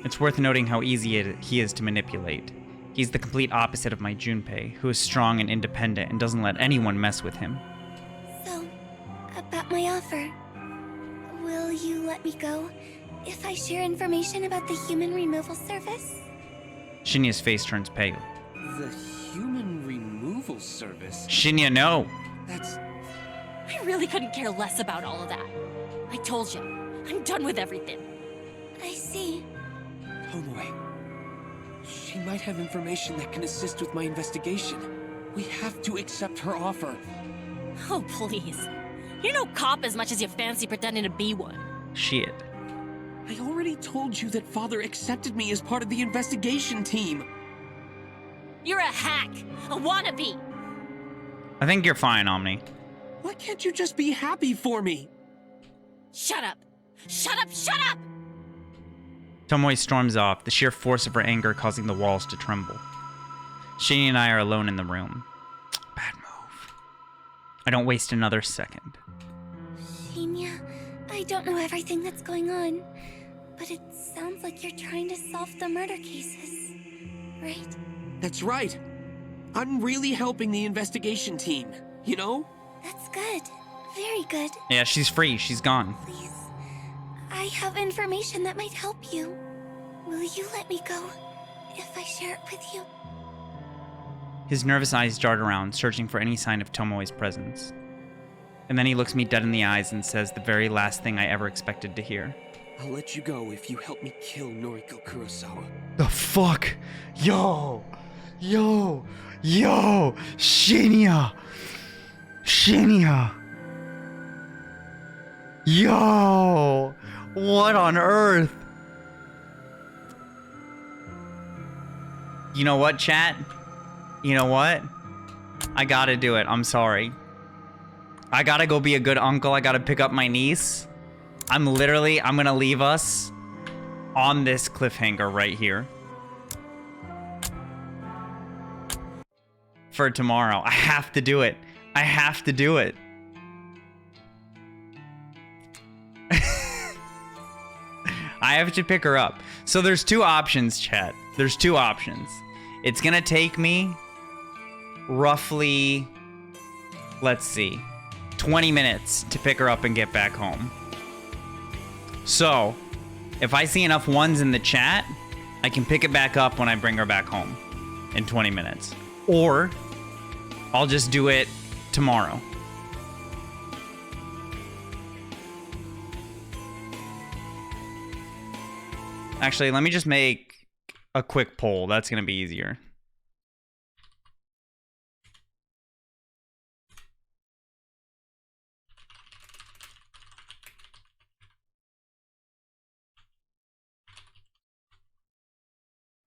It's worth noting how easy he is to manipulate. He's the complete opposite of my Junpei, who is strong and independent and doesn't let anyone mess with him. So, about my offer. Will you let me go if I share information about the human removal service? Shinya's face turns pale. The human removal service? Shinya, no! That's... I really couldn't care less about all of that. I told you, I'm done with everything. I see. Tomoe. She might have information that can assist with my investigation. We have to accept her offer. Oh, please. You're no cop as much as you fancy pretending to be one. Shit. I already told you that Father accepted me as part of the investigation team. You're a hack, a wannabe. I think you're fine, Omni. Why can't you just be happy for me? Shut up. Shut up, shut up! Tomoe storms off, the sheer force of her anger causing the walls to tremble. Shinya and I are alone in the room. Bad move. I don't waste another second. Shinya, I don't know everything that's going on, but it sounds like you're trying to solve the murder cases, right? That's right. I'm really helping the investigation team, you know? That's good. Very good. Yeah, she's free. She's gone. Please. I have information that might help you. Will you let me go if I share it with you? His nervous eyes dart around, searching for any sign of Tomoe's presence. And then he looks me dead in the eyes and says the very last thing I ever expected to hear. I'll let you go if you help me kill Noriko Kurosawa. The fuck? Yo! Shinya! Yo! What on earth? You know what, chat? You know what? I gotta do it. I'm sorry. I gotta go be a good uncle. I gotta pick up my niece. I'm gonna leave us on this cliffhanger right here. For tomorrow. I have to do it. I have to do it. I have to pick her up. So there's two options, chat. There's two options. It's gonna take me roughly, let's see, 20 minutes to pick her up and get back home. So, if I see enough ones in the chat, I can pick it back up when I bring her back home in 20 minutes. Or, I'll just do it tomorrow. Actually, let me just make a quick poll. That's going to be easier.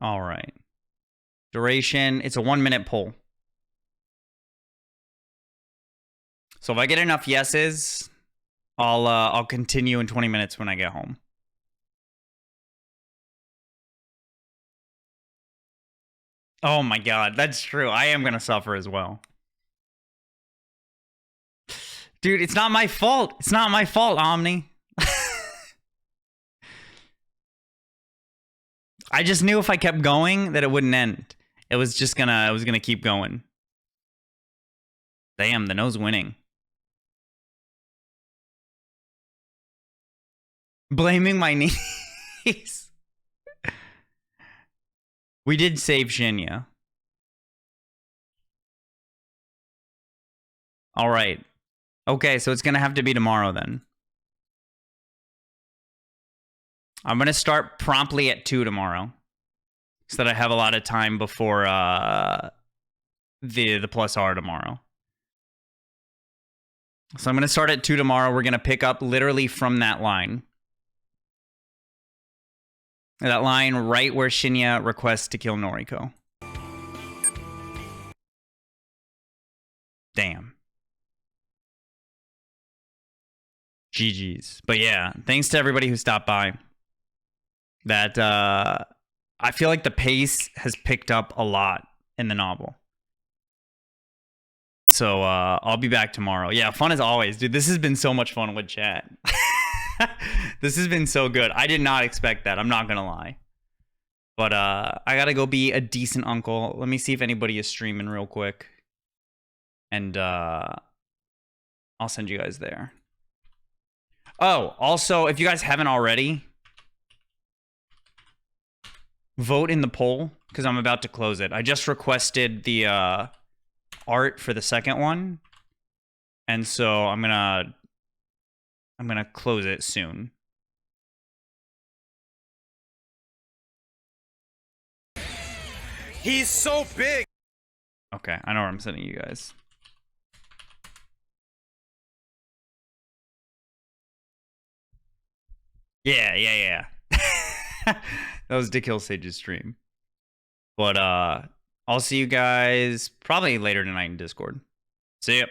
All right. Duration, it's a 1-minute poll. So if I get enough yeses, I'll continue in 20 minutes when I get home. Oh my god, that's true. I am gonna suffer as well. Dude, it's not my fault. It's not my fault, Omni. I just knew if I kept going that it wouldn't end. It was gonna keep going. Damn, the no's winning. Blaming my niece. We did save Shinya. All right. Okay, so it's going to have to be tomorrow then. I'm going to start promptly at 2 tomorrow. So that I have a lot of time before the plus R tomorrow. So I'm going to start at 2 tomorrow. We're going to pick up literally from that line. That line right where Shinya requests to kill Noriko. Damn. GG's. But yeah, thanks to everybody who stopped by. That, I feel like the pace has picked up a lot in the novel. So, I'll be back tomorrow. Yeah, fun as always. Dude, this has been so much fun with chat. This has been so good. I did not expect that. I'm not gonna lie. But I gotta go be a decent uncle. Let me see if anybody is streaming real quick. And I'll send you guys there. Oh, also, if you guys haven't already, vote in the poll, because I'm about to close it. I just requested the art for the second one. And so I'm gonna close it soon. He's so big. Okay, I know where I'm sending you guys. Yeah. That was Dick Hill Sage's stream. But I'll see you guys probably later tonight in Discord. See ya.